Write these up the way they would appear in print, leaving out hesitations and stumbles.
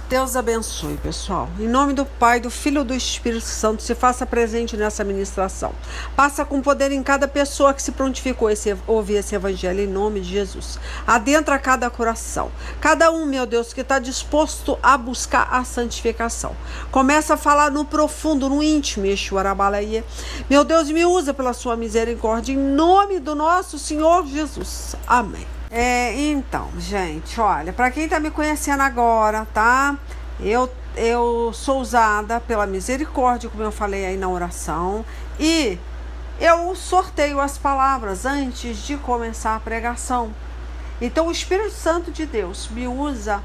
Deus abençoe, pessoal. Em nome do Pai, do Filho e do Espírito Santo, se faça presente nessa ministração. Passa com poder em cada pessoa que se prontificou a ouvir esse evangelho, em nome de Jesus. Adentra cada coração. Cada um, meu Deus, que está disposto a buscar a santificação. Começa a falar no profundo, no íntimo, Yeshua-Rabalaia. Meu Deus, me usa pela sua misericórdia, em nome do nosso Senhor Jesus. Amém. Então, gente, olha, para quem tá me conhecendo agora, tá? Eu sou usada pela misericórdia, como eu falei aí na oração, e eu sorteio as palavras antes de começar a pregação. Então, o Espírito Santo de Deus me usa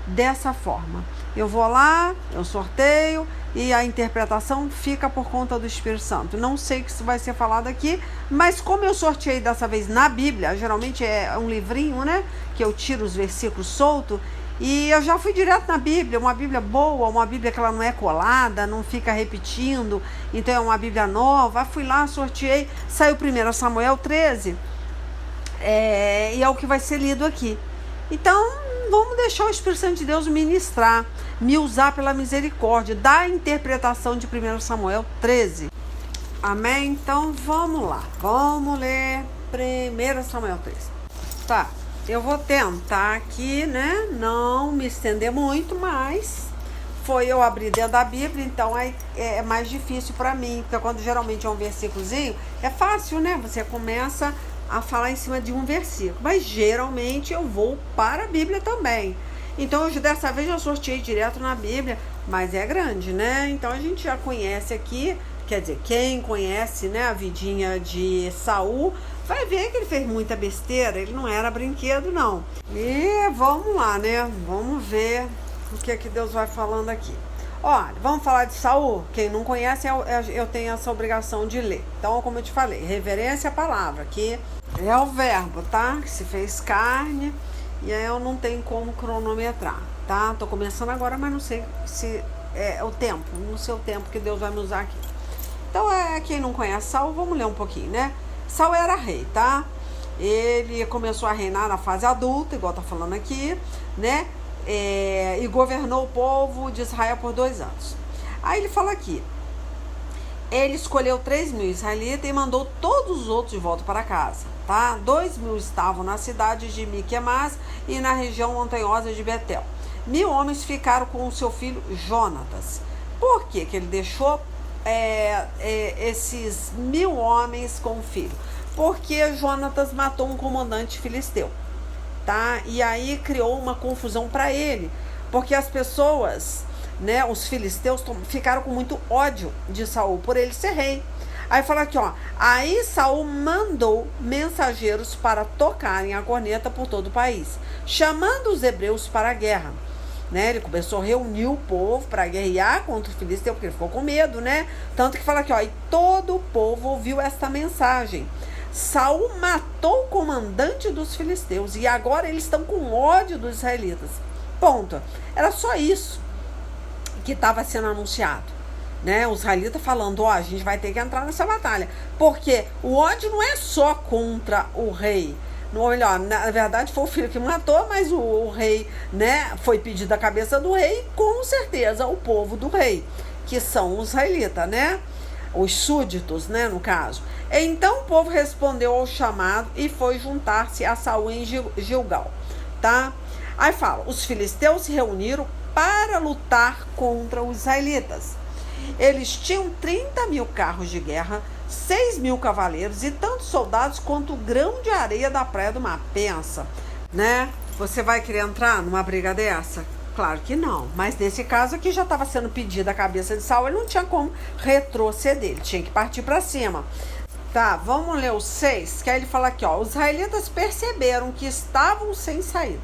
dessa forma. Eu vou lá, eu sorteio e a interpretação fica por conta do Espírito Santo. Não sei o que vai ser falado aqui, mas como eu sorteei dessa vez na Bíblia, geralmente é um livrinho, né? Que eu tiro os versículos soltos, e eu já fui direto na Bíblia, uma Bíblia boa, uma Bíblia que ela não é colada, não fica repetindo, então é uma Bíblia nova. Fui lá, sorteei, saiu 1 Samuel 13, e é o que vai ser lido aqui. Então, vamos deixar o Espírito Santo de Deus ministrar, me usar pela misericórdia, da interpretação de 1 Samuel 13. Amém? Então, vamos lá. Vamos ler 1 Samuel 13. Tá, eu vou tentar aqui, né, não me estender muito, mas eu abri dentro da Bíblia, então é mais difícil para mim, porque quando geralmente é um versículozinho, é fácil, né? Você começa a falar em cima de um versículo, mas geralmente eu vou para a Bíblia também. Então hoje dessa vez eu sorteei direto na Bíblia, mas é grande, né? Então a gente já conhece aqui, quer dizer, quem conhece, né, a vidinha de Saul vai ver que ele fez muita besteira, ele não era brinquedo não. E vamos lá, né? Vamos ver o que é que Deus vai falando aqui. Olha, vamos falar de Saul? Quem não conhece, eu tenho essa obrigação de ler. Então, como eu te falei, reverência à palavra, que é o verbo, tá? Que se fez carne, e aí eu não tenho como cronometrar, tá? Tô começando agora, mas não sei se é o tempo, não sei o tempo que Deus vai me usar aqui. Então, quem não conhece Saul, vamos ler um pouquinho, né? Saul era rei, tá? Ele começou a reinar na fase adulta, igual tá falando aqui, né? E governou o povo de Israel por 2 anos. Aí ele fala aqui, ele escolheu 3.000 israelitas e mandou todos os outros de volta para casa, tá? 2.000 estavam na cidade de Miquemás e na região montanhosa de Betel. 1.000 homens ficaram com o seu filho Jonatas. Por que ele deixou esses 1.000 homens com o filho? Porque Jonatas matou um comandante filisteu, tá? E aí criou uma confusão para ele, porque as pessoas, né, os filisteus ficaram com muito ódio de Saul por ele ser rei. Aí fala aqui, ó, aí Saul mandou mensageiros para tocarem a corneta por todo o país, chamando os hebreus para a guerra, né? Ele começou a reunir o povo para guerrear contra o filisteu, porque ele ficou com medo, né? Tanto que fala aqui, ó, e todo o povo ouviu esta mensagem. Saul matou o comandante dos filisteus e agora eles estão com ódio dos israelitas. Ponto. Era só isso que estava sendo anunciado, né? Os israelitas falando, ó, a gente vai ter que entrar nessa batalha, porque o ódio não é só contra o rei. Não, melhor, na verdade foi o filho que matou, mas o rei, né, foi pedido a cabeça do rei, com certeza o povo do rei, que são os israelitas, né? Os súditos, né, no caso. Então o povo respondeu ao chamado e foi juntar-se a Saul em Gilgal, tá? Aí fala, os filisteus se reuniram para lutar contra os israelitas. Eles tinham 30.000 carros de guerra, 6.000 cavaleiros e tantos soldados quanto o grão de areia da praia do mar. Pensa, né? Você vai querer entrar numa briga dessa? Claro que não, mas nesse caso aqui já estava sendo pedida a cabeça de Saul, ele não tinha como retroceder, ele tinha que partir para cima. Tá, vamos ler o 6, que aí ele fala aqui, ó, os israelitas perceberam que estavam sem saída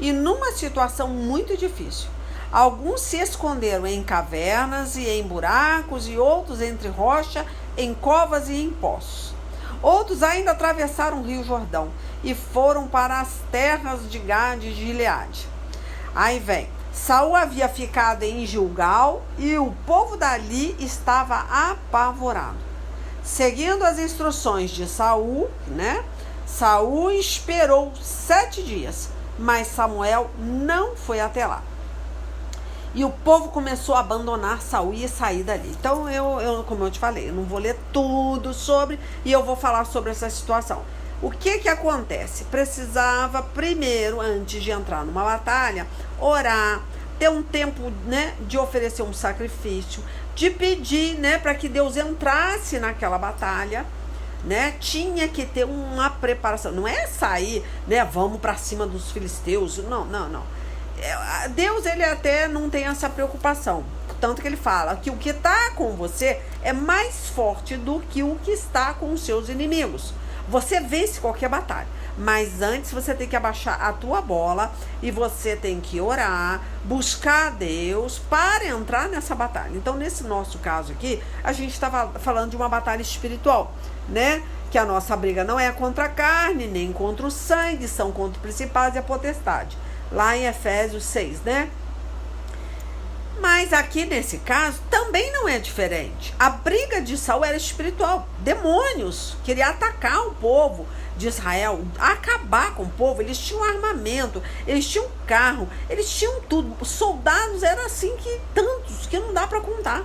e numa situação muito difícil. Alguns se esconderam em cavernas e em buracos e outros entre rocha, em covas e em poços. Outros ainda atravessaram o rio Jordão e foram para as terras de Gade e de Gileade. Aí vem, Saul havia ficado em Gilgal e o povo dali estava apavorado. Seguindo as instruções de Saul, né? Saul esperou 7 dias, mas Samuel não foi até lá. E o povo começou a abandonar Saul e sair dali. Então, como eu te falei, eu não vou ler tudo sobre, e eu vou falar sobre essa situação. O que acontece? Precisava primeiro, antes de entrar numa batalha, orar, ter um tempo, né, de oferecer um sacrifício, de pedir, né, para que Deus entrasse naquela batalha, né? Tinha que ter uma preparação. Não é sair, né, vamos para cima dos filisteus. Não. Deus, ele até não tem essa preocupação. Tanto que ele fala que o que está com você é mais forte do que o que está com os seus inimigos. Você vence qualquer batalha, mas antes você tem que abaixar a tua bola e você tem que orar, buscar a Deus para entrar nessa batalha. Então, nesse nosso caso aqui, a gente estava falando de uma batalha espiritual, né? Que a nossa briga não é contra a carne, nem contra o sangue, são contra o principado e a potestade. Lá em Efésios 6, né? Mas aqui nesse caso também não é diferente. A briga de Saul era espiritual. Demônios queriam atacar o povo de Israel, acabar com o povo. Eles tinham armamento, eles tinham carro, eles tinham tudo. Os soldados eram assim, que tantos que não dá para contar,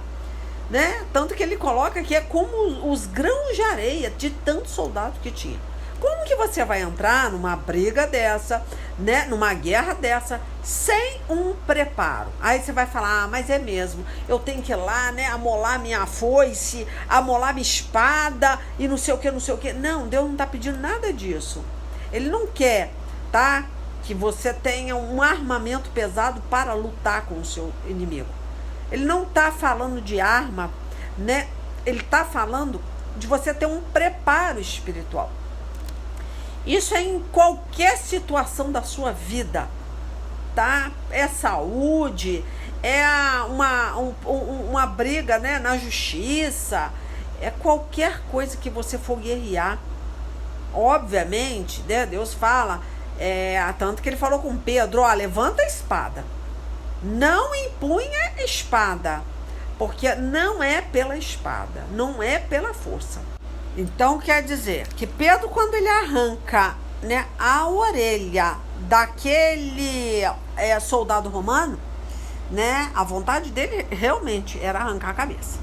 né? Tanto que ele coloca que é como os grãos de areia de tantos soldados que tinha. Como que você vai entrar numa briga dessa, né, numa guerra dessa, sem um preparo? Aí você vai falar, mas é mesmo, eu tenho que ir lá, né, amolar minha foice, amolar minha espada e não sei o que. Não, Deus não está pedindo nada disso. Ele não quer, tá, que você tenha um armamento pesado para lutar com o seu inimigo. Ele não está falando de arma, né, ele está falando de você ter um preparo espiritual. Isso é em qualquer situação da sua vida, tá? É saúde, é uma briga, né, na justiça, é qualquer coisa que você for guerrear. Obviamente, né, Deus fala, tanto que ele falou com Pedro, ó, levanta a espada, não empunha a espada, porque não é pela espada, não é pela força. Então quer dizer que Pedro, quando ele arranca, né, a orelha daquele soldado romano, né, a vontade dele realmente era arrancar a cabeça.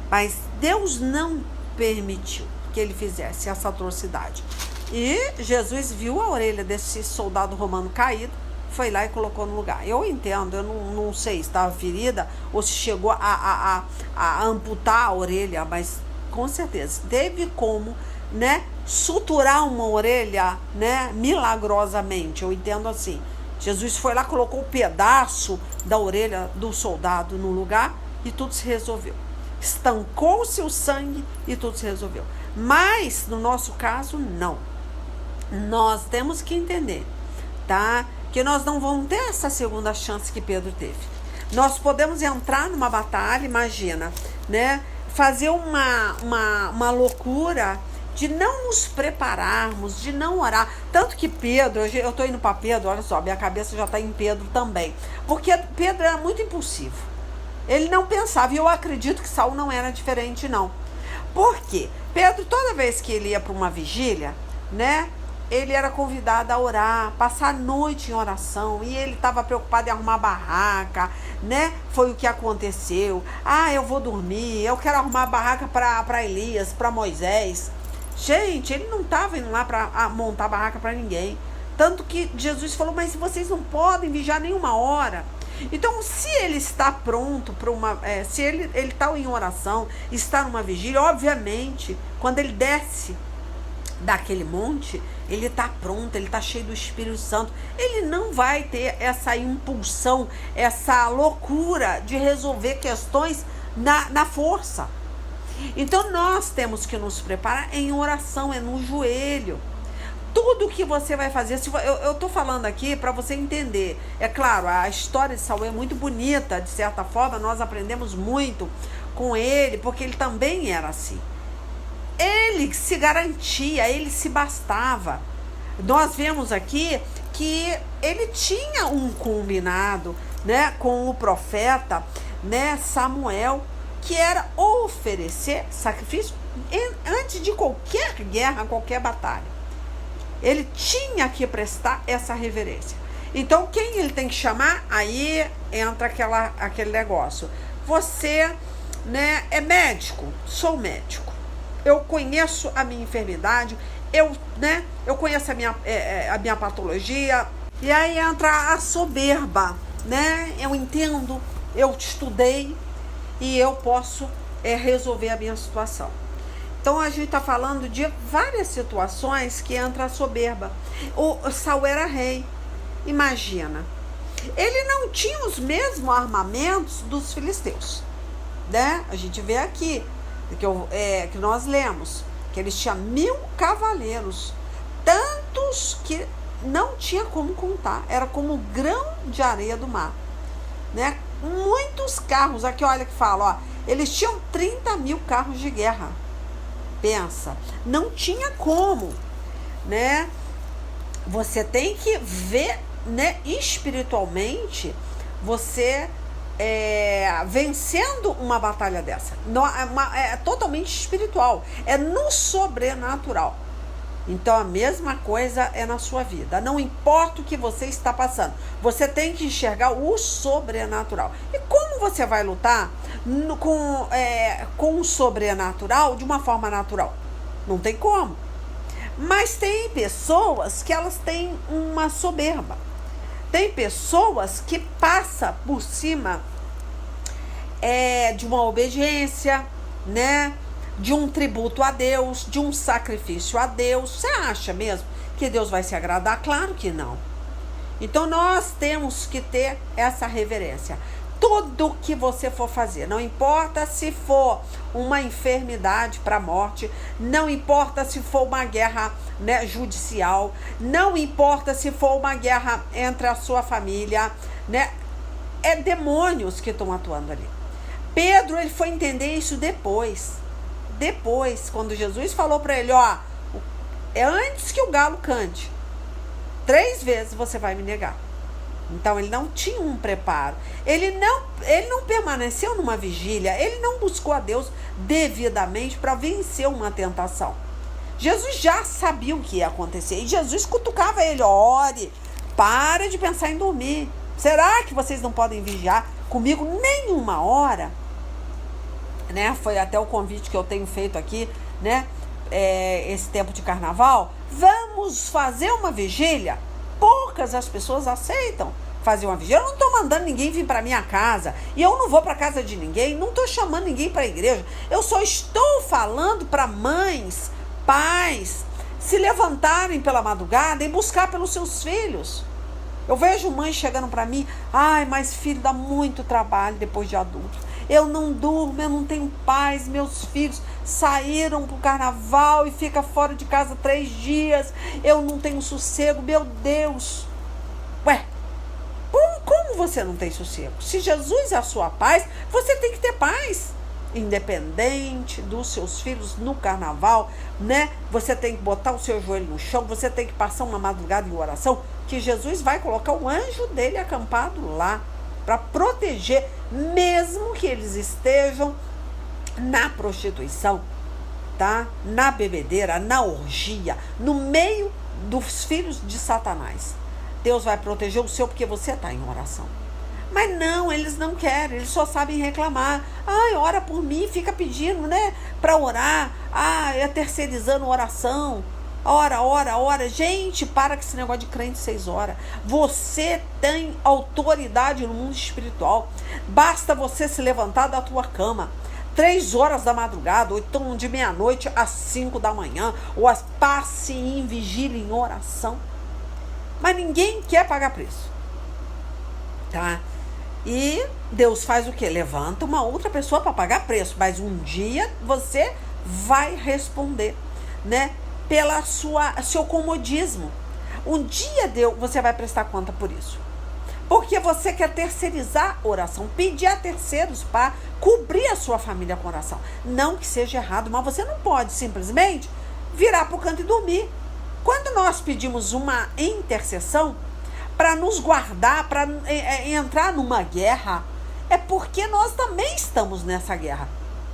Mas Deus não permitiu que ele fizesse essa atrocidade. E Jesus viu a orelha desse soldado romano caído, foi lá e colocou no lugar. Eu entendo, eu não sei se estava ferida ou se chegou a amputar a orelha, mas com certeza teve como, né, suturar uma orelha, né, milagrosamente. Eu entendo assim. Jesus foi lá, colocou um pedaço da orelha do soldado no lugar e tudo se resolveu. Estancou-se o sangue e tudo se resolveu. Mas, no nosso caso, não. Nós temos que entender, tá? Que nós não vamos ter essa segunda chance que Pedro teve. Nós podemos entrar numa batalha, imagina, né? Fazer uma loucura de não nos prepararmos, de não orar. Tanto que Pedro, eu tô indo para Pedro, olha só, minha cabeça já está em Pedro também. Porque Pedro era muito impulsivo. Ele não pensava, e eu acredito que Saul não era diferente, não. Por quê? Pedro, toda vez que ele ia para uma vigília, né, ele era convidado a orar, passar a noite em oração, e ele estava preocupado em arrumar barraca, né? Foi o que aconteceu. Eu vou dormir, eu quero arrumar barraca para Elias, para Moisés. Gente, ele não estava indo lá para montar barraca para ninguém. Tanto que Jesus falou, mas vocês não podem vigiar nenhuma hora. Então, se ele está pronto para se ele está em oração, está numa vigília, obviamente, quando ele desce daquele monte, ele está pronto, ele está cheio do Espírito Santo. Ele não vai ter essa impulsão, essa loucura de resolver questões na força. Então, nós temos que nos preparar em oração, é no joelho. Tudo que você vai fazer, eu estou falando aqui para você entender. É claro, a história de Saul é muito bonita, de certa forma, nós aprendemos muito com ele, porque ele também era assim. Ele se garantia, ele se bastava. Nós vemos aqui que ele tinha um combinado, né, com o profeta, né, Samuel, que era oferecer sacrifício antes de qualquer guerra, qualquer batalha. Ele tinha que prestar essa reverência. Então, quem ele tem que chamar? Aí entra aquele negócio. Você, né, é médico? Sou médico. Eu conheço a minha enfermidade, eu conheço a minha patologia. E aí entra a soberba, né? Eu entendo, eu estudei e eu posso resolver a minha situação. Então a gente está falando de várias situações que entra a soberba. O Saul era rei, imagina. Ele não tinha os mesmos armamentos dos filisteus, né? A gente vê aqui, que nós lemos, que eles tinham 1000 cavaleiros, tantos que não tinha como contar, era como um grão de areia do mar, né? Muitos carros, aqui olha que fala, ó, eles tinham 30.000 carros de guerra. Pensa, não tinha como, né? Você tem que ver, né, espiritualmente, você vencendo uma batalha dessa. É totalmente espiritual, é no sobrenatural. Então a mesma coisa é na sua vida. Não importa o que você está passando, você tem que enxergar o sobrenatural. E como você vai lutar com o sobrenatural de uma forma natural? Não tem como. Mas tem pessoas que elas têm uma soberba. Tem pessoas que passam por cima de uma obediência, né? De um tributo a Deus, de um sacrifício a Deus. Você acha mesmo que Deus vai se agradar? Claro que não. Então nós temos que ter essa reverência. Tudo que você for fazer, não importa se for uma enfermidade para a morte, não importa se for uma guerra, né, judicial, não importa se for uma guerra entre a sua família, né, é demônios que estão atuando ali. Pedro, ele foi entender isso depois, quando Jesus falou para ele, ó, é antes que o galo cante, 3 vezes você vai me negar. Então ele não tinha um preparo, ele não permaneceu numa vigília, ele não buscou a Deus devidamente para vencer uma tentação. Jesus já sabia o que ia acontecer e Jesus cutucava ele, ore, para de pensar em dormir. Será que vocês não podem vigiar comigo nenhuma hora? Né? Foi até o convite que eu tenho feito aqui, né? Esse tempo de carnaval, vamos fazer uma vigília. Poucas as pessoas aceitam fazer uma vigília. Eu não estou mandando ninguém vir para minha casa e eu não vou para casa de ninguém, não estou chamando ninguém para a igreja. Eu só estou falando para mães, pais se levantarem pela madrugada e buscar pelos seus filhos. Eu vejo mães chegando para mim, ai, mas filho dá muito trabalho depois de adulto. Eu não durmo, eu não tenho paz, meus filhos saíram pro carnaval e ficam fora de casa 3 dias, eu não tenho sossego, meu Deus. Ué, como você não tem sossego? Se Jesus é a sua paz, você tem que ter paz. Independente dos seus filhos no carnaval, né? Você tem que botar o seu joelho no chão, você tem que passar uma madrugada em oração, que Jesus vai colocar o anjo dele acampado lá, para proteger, mesmo que eles estejam na prostituição, tá? Na bebedeira, na orgia, no meio dos filhos de Satanás. Deus vai proteger o seu porque você está em oração. Mas não, eles não querem, eles só sabem reclamar. Ai, ora por mim, fica pedindo, né, para orar. Ah, é terceirizando oração. Ora. Gente, para com esse negócio de crente 6 horas. Você tem autoridade no mundo espiritual. Basta você se levantar da tua cama 3 horas da madrugada, ou então de meia-noite às 5 da manhã, ou passe em vigília, em oração. Mas ninguém quer pagar preço, tá? E Deus faz o quê? Levanta uma outra pessoa para pagar preço, mas um dia você vai responder, né? Pela seu comodismo. Um dia você vai prestar conta por isso. Porque você quer terceirizar oração, pedir a terceiros para cobrir a sua família com oração. Não que seja errado, mas você não pode simplesmente virar para o canto e dormir. Quando nós pedimos uma intercessão para nos guardar, para entrar numa guerra, é porque nós também estamos nessa guerra.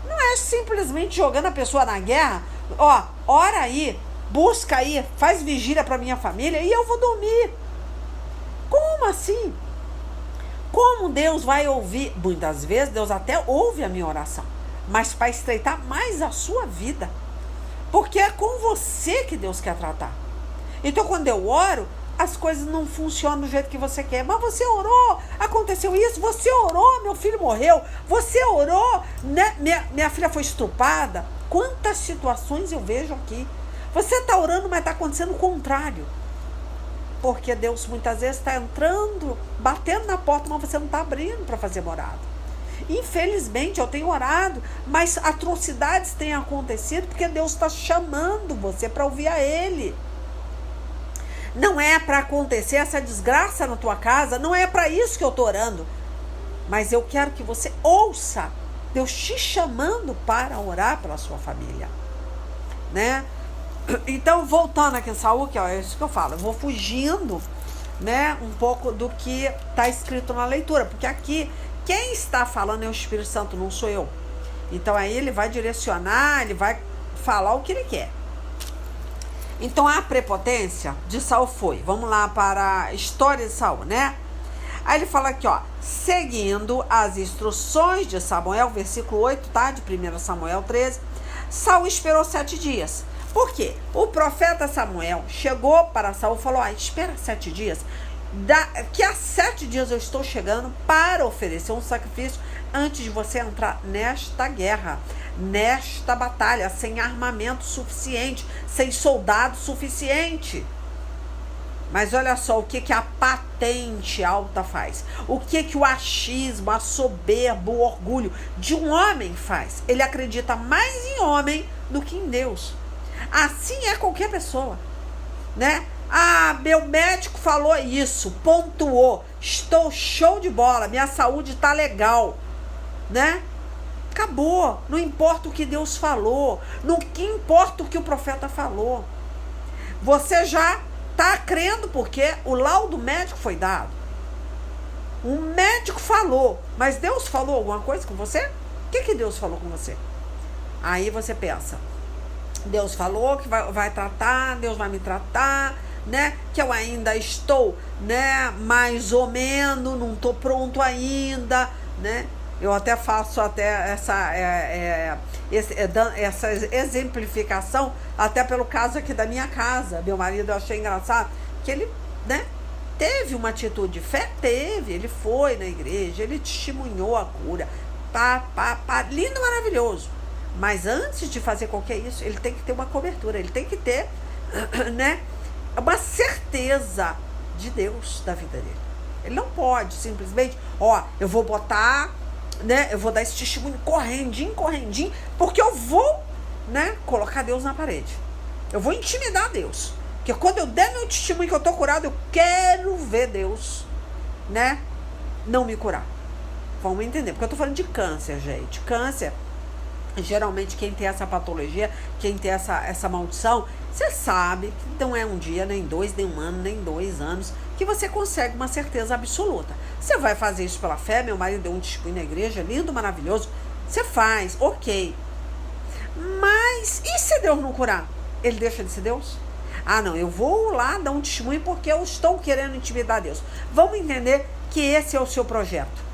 Não é simplesmente jogando a pessoa na guerra, ó, ora aí, busca aí, faz vigília para minha família e eu vou dormir. Como Como assim? Como Deus vai ouvir? Muitas vezes Deus até ouve a minha oração, mas para estreitar mais a sua vida. Porque é com você que Deus quer tratar. Então, quando eu oro, as coisas não funcionam do jeito que você quer. Mas você orou, aconteceu isso, você orou, meu filho morreu, você orou, né? Minha filha foi estuprada. Quantas situações eu vejo aqui. Você está orando, mas está acontecendo o contrário. Porque Deus muitas vezes está entrando, batendo na porta, mas você não está abrindo para fazer morada. Infelizmente, eu tenho orado, mas atrocidades têm acontecido porque Deus está chamando você para ouvir a Ele. Não é para acontecer essa desgraça na tua casa, não é para isso que eu estou orando. Mas eu quero que você ouça Deus te chamando para orar pela sua família, né? Então, voltando aqui em Saul, que é isso que eu falo, eu vou fugindo, né, um pouco do que está escrito na leitura, porque aqui quem está falando é o Espírito Santo, não sou eu. Então aí ele vai direcionar, ele vai falar o que ele quer. Então a prepotência de Saul foi, vamos lá para a história de Saul, né? Aí ele fala aqui, ó, seguindo as instruções de Samuel, versículo 8, tá? De 1 Samuel 13, Saul esperou 7 dias. Por quê? O profeta Samuel chegou para Saul e falou, espera 7 dias, que há 7 dias eu estou chegando para oferecer um sacrifício antes de você entrar nesta guerra, nesta batalha, sem armamento suficiente, sem soldado suficiente. Mas olha só o que a patente alta faz. O que o achismo, a soberba, o orgulho de um homem faz. Ele acredita mais em homem do que em Deus. Assim é qualquer pessoa, né? Ah, meu médico falou isso, pontuou, estou show de bola, minha saúde tá legal, né? Acabou, não importa o que Deus falou, não que importa o que o profeta falou. Você já tá crendo porque o laudo médico foi dado. O médico falou, mas Deus falou alguma coisa com você? O que Deus falou com você? Aí você pensa, Deus falou que vai tratar, Deus vai me tratar, né? Que eu ainda estou, né? Mais ou menos, não estou pronto ainda, né? Eu até faço até essa exemplificação até pelo caso aqui da minha casa. Meu marido, eu achei engraçado que ele, né? Teve uma atitude de fé, ele foi na igreja, ele testemunhou a cura, lindo, maravilhoso. Mas antes de fazer qualquer isso, ele tem que ter uma cobertura, ele tem que ter, né, uma certeza de Deus da vida dele. Ele não pode simplesmente, eu vou botar, né, eu vou dar esse testemunho correndinho, porque eu vou, né, colocar Deus na parede. Eu vou intimidar Deus. Porque quando eu der meu testemunho que eu tô curado, eu quero ver Deus, né, não me curar. Vamos entender, porque eu tô falando de câncer, gente. Câncer, geralmente quem tem essa patologia, quem tem essa maldição, você sabe que não é um dia, nem 2, nem 1 ano, nem 2 anos, que você consegue uma certeza absoluta. Você vai fazer isso pela fé, meu marido deu um testemunho na igreja, lindo, maravilhoso, você faz, ok. Mas, e se Deus não curar? Ele deixa de ser Deus? Ah, não, eu vou lá dar um testemunho porque eu estou querendo intimidar Deus. Vamos entender que esse é o seu projeto.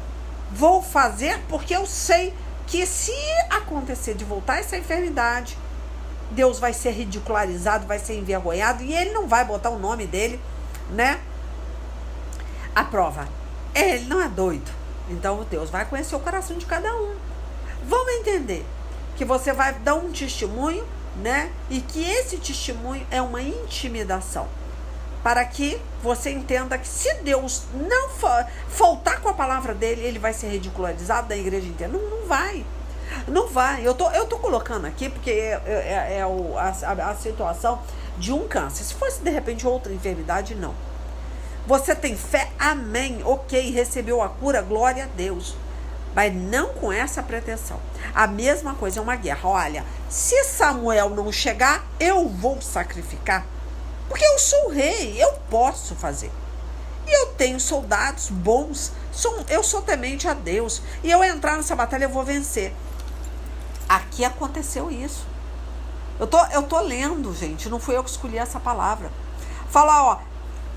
Vou fazer porque eu sei que se acontecer de voltar essa enfermidade, Deus vai ser ridicularizado, vai ser envergonhado e ele não vai botar o nome dele, né? A prova, ele não é doido. Então Deus vai conhecer o coração de cada um. Vamos entender que você vai dar um testemunho, né? E que esse testemunho é uma intimidação. Para que você entenda que se Deus não faltar com a palavra dele, ele vai ser ridicularizado da igreja inteira. Não vai. Não vai. Eu tô colocando aqui porque é a situação de um câncer. Se fosse de repente outra enfermidade, não. Você tem fé? Amém. Ok, recebeu a cura, glória a Deus. Mas não com essa pretensão. A mesma coisa é uma guerra. Olha, se Samuel não chegar, eu vou sacrificar. Porque eu sou o rei, eu posso fazer. E eu tenho soldados bons, eu sou temente a Deus. E eu entrar nessa batalha, eu vou vencer. Aqui aconteceu isso. Eu tô lendo, gente, não fui eu que escolhi essa palavra. Fala,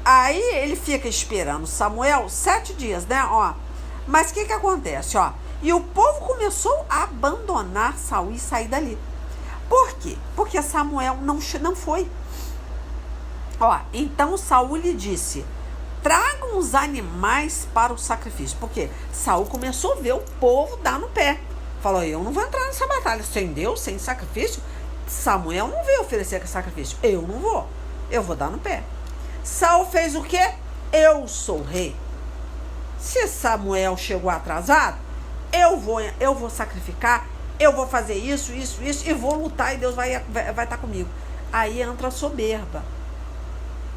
Aí ele fica esperando Samuel 7 dias, né? Ó. Mas o que acontece, ó? E o povo começou a abandonar Saul e sair dali. Por quê? Porque Samuel não foi. Ó, então Saul lhe disse: tragam os animais para o sacrifício. Porque Saul começou a ver o povo dar no pé. Falou: eu não vou entrar nessa batalha sem Deus, sem sacrifício. Samuel não veio oferecer sacrifício. Eu não vou. Eu vou dar no pé. Saul fez o quê? Eu sou rei. Se Samuel chegou atrasado, eu vou sacrificar, eu vou fazer isso, e vou lutar e Deus vai estar comigo. Aí entra a soberba.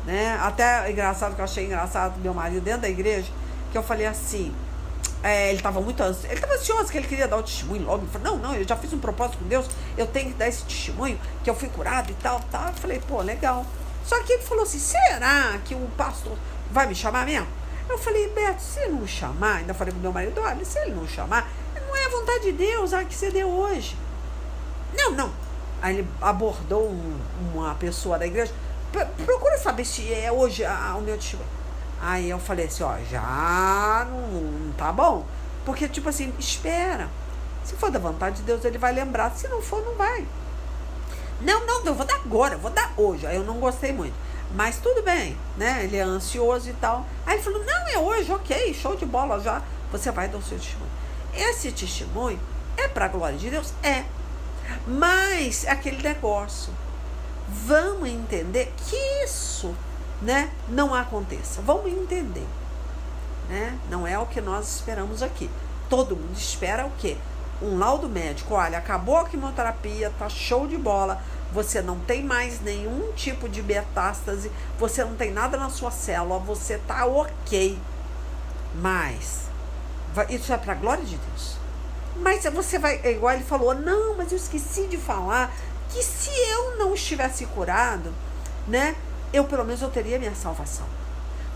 Né? Até engraçado, que eu achei engraçado meu marido dentro da igreja, que eu falei assim, ele estava muito ansioso, ele estava ansioso, que ele queria dar o testemunho logo. Ele falou: não, eu já fiz um propósito com Deus, eu tenho que dar esse testemunho, que eu fui curado e tal. Eu falei: pô, legal. Só que ele falou assim: será que o pastor vai me chamar mesmo? Eu falei: Beto, se ele não chamar, ainda falei pro meu marido: olha, se ele não chamar, não é a vontade de Deus que você deu hoje. Não. Aí ele abordou uma pessoa da igreja: procura saber se é hoje o meu testemunho. Aí eu falei assim: ó, já não tá bom. Porque, tipo assim, espera. Se for da vontade de Deus, ele vai lembrar. Se não for, não vai. Não, eu vou dar agora, eu vou dar hoje. Aí eu não gostei muito. Mas tudo bem, né? Ele é ansioso e tal. Aí ele falou: não, é hoje, ok, show de bola, já. Você vai dar o seu testemunho. Esse testemunho é para a glória de Deus? É. Mas aquele negócio, vamos entender que isso, né, não aconteça. Vamos entender, né? Não é o que nós esperamos aqui. Todo mundo espera o quê? Um laudo médico: olha, acabou a quimioterapia, tá show de bola, você não tem mais nenhum tipo de metástase, você não tem nada na sua célula, você tá ok. Mas isso é para a glória de Deus. Mas você vai, igual ele falou: não, mas eu esqueci de falar que se eu não estivesse curado, né, eu pelo menos eu teria minha salvação.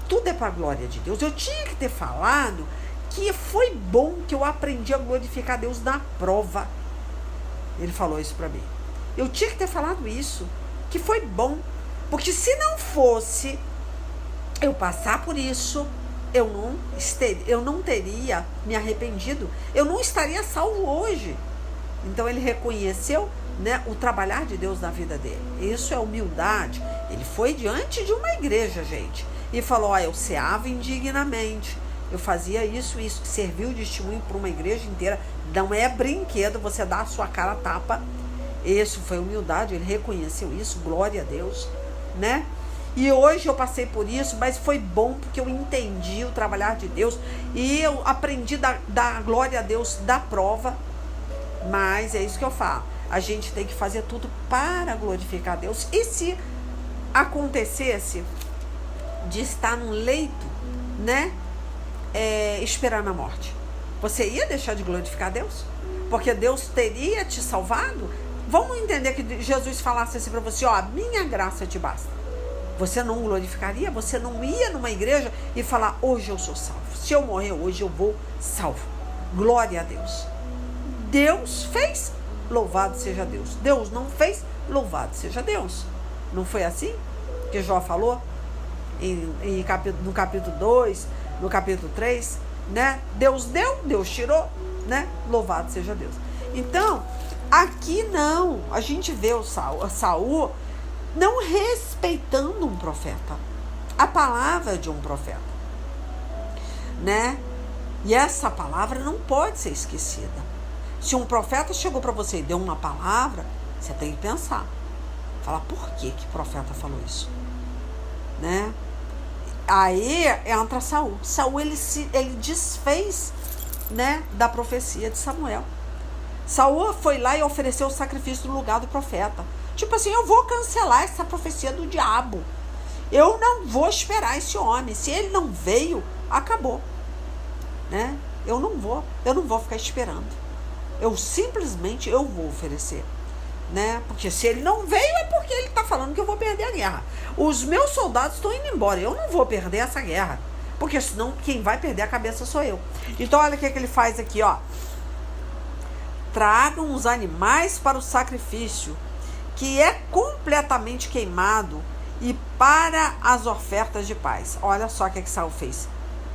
Tudo é para a glória de Deus. Eu tinha que ter falado que foi bom que eu aprendi a glorificar Deus na prova. Ele falou isso para mim. Eu tinha que ter falado isso, que foi bom. Porque se não fosse eu passar por isso, eu não teria me arrependido. Eu não estaria salvo hoje. Então ele reconheceu, né, o trabalhar de Deus na vida dele. Isso é humildade. Ele foi diante de uma igreja, gente, e falou: ó, eu ceava indignamente, eu fazia isso, serviu de testemunho para uma igreja inteira. Não é brinquedo você dar a sua cara a tapa. Isso foi humildade, ele reconheceu isso, glória a Deus, né? E hoje eu passei por isso, mas foi bom porque eu entendi o trabalhar de Deus e eu aprendi da glória a Deus da prova. Mas é isso que eu falo, a gente tem que fazer tudo para glorificar a Deus. E se acontecesse de estar num leito, né, esperando a morte, você ia deixar de glorificar a Deus? Porque Deus teria te salvado? Vamos entender que Jesus falasse assim para você: ó, minha graça te basta. Você não glorificaria? Você não ia numa igreja e falar: hoje eu sou salvo, se eu morrer hoje eu vou salvo. Glória a Deus. Deus fez, louvado seja Deus. Deus não fez, louvado seja Deus. Não foi assim que Jó falou no capítulo 2, no capítulo 3, né? Deus deu, Deus tirou, né? Louvado seja Deus. Então, aqui não, a gente vê o Saul não respeitando um profeta, a palavra de um profeta, né? E essa palavra não pode ser esquecida. Se um profeta chegou para você e deu uma palavra, você tem que pensar, falar: por que o profeta falou isso, né? Aí entra Saul. Saul ele desfez, né, da profecia de Samuel. Saul foi lá e ofereceu o sacrifício no lugar do profeta. Tipo assim: eu vou cancelar essa profecia do diabo. Eu não vou esperar esse homem. Se ele não veio, acabou, né? Eu não vou ficar esperando. Eu simplesmente vou oferecer, né? Porque se ele não veio, é porque ele está falando que eu vou perder a guerra. Os meus soldados estão indo embora. Eu não vou perder essa guerra, porque senão quem vai perder a cabeça sou eu. Então olha o que ele faz aqui, ó. Tragam os animais para o sacrifício, que é completamente queimado, e para as ofertas de paz. Olha só o que Saul fez,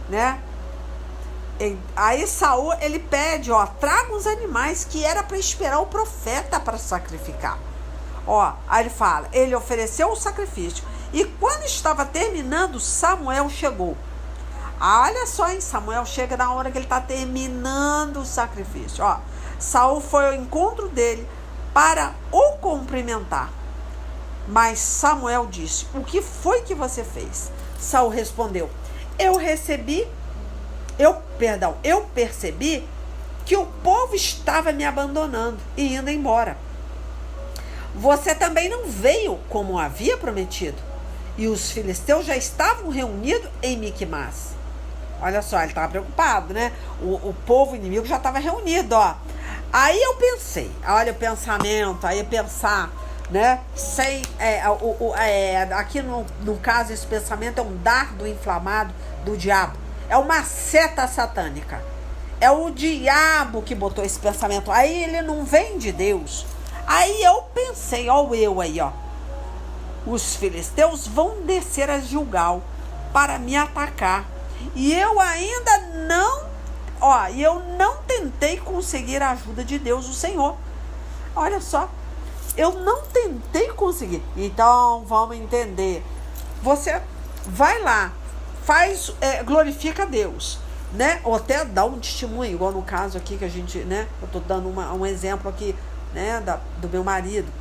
né? Aí Saul, ele pede, traga os animais que era para esperar o profeta para sacrificar. Aí ele fala, ele ofereceu o sacrifício. E quando estava terminando, Samuel chegou. Olha só, hein? Samuel chega na hora que ele está terminando o sacrifício. Saul foi ao encontro dele para o cumprimentar. Mas Samuel disse, o que foi que você fez? Saul respondeu, eu percebi que o povo estava me abandonando e indo embora. Você também não veio como havia prometido. E os filisteus já estavam reunidos em Miquimás. Olha só, ele estava preocupado, né? O povo inimigo já estava reunido, Aí eu pensei, olha o pensamento, aí pensar, né? Aqui no caso, esse pensamento é um dardo inflamado do diabo. É uma seta satânica. É o diabo que botou esse pensamento. Aí ele não vem de Deus. Aí eu pensei, os filisteus vão descer a Gilgal para me atacar. E eu ainda não tentei conseguir a ajuda de Deus, o Senhor. Olha só, eu não tentei conseguir. Então, vamos entender. Você vai lá, glorifica a Deus, né? Ou até dá um testemunho, igual no caso aqui que a gente, né? Eu tô dando um exemplo aqui, né? Do meu marido,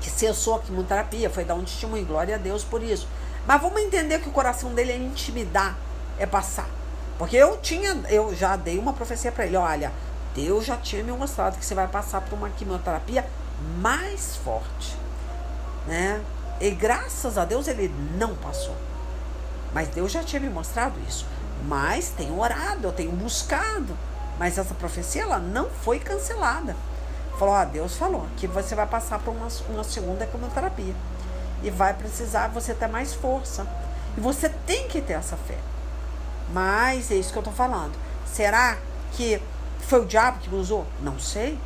que cessou a quimioterapia, foi dar um testemunho, glória a Deus por isso. Mas vamos entender que o coração dele é intimidar, é passar. Porque eu já dei uma profecia para ele, olha, Deus já tinha me mostrado que você vai passar por uma quimioterapia mais forte, né? E graças a Deus ele não passou. Mas Deus já tinha me mostrado isso. Mas tenho orado, eu tenho buscado. Mas essa profecia, ela não foi cancelada. Falou, Deus falou que você vai passar por uma segunda quimioterapia. E vai precisar você ter mais força. E você tem que ter essa fé. Mas é isso que eu tô falando. Será que foi o diabo que me usou? Não sei.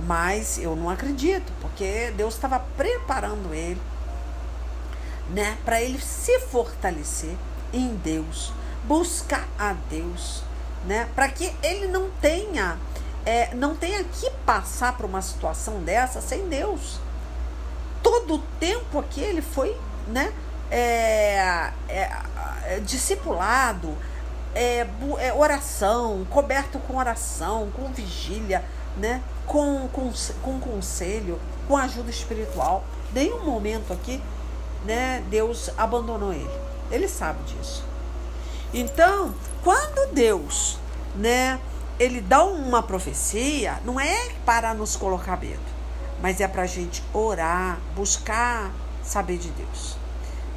Mas eu não acredito. Porque Deus estava preparando ele, né, para ele se fortalecer em Deus, buscar a Deus, né, para que ele não tenha que passar por uma situação dessa sem Deus. Todo o tempo aqui ele foi, né, discipulado, oração, coberto com oração, com vigília, né, com conselho, com ajuda espiritual. Nenhum momento aqui, né, Deus abandonou ele. Ele sabe disso. Então, quando Deus, né, ele dá uma profecia, não é para nos colocar medo, mas é para a gente orar, buscar saber de Deus,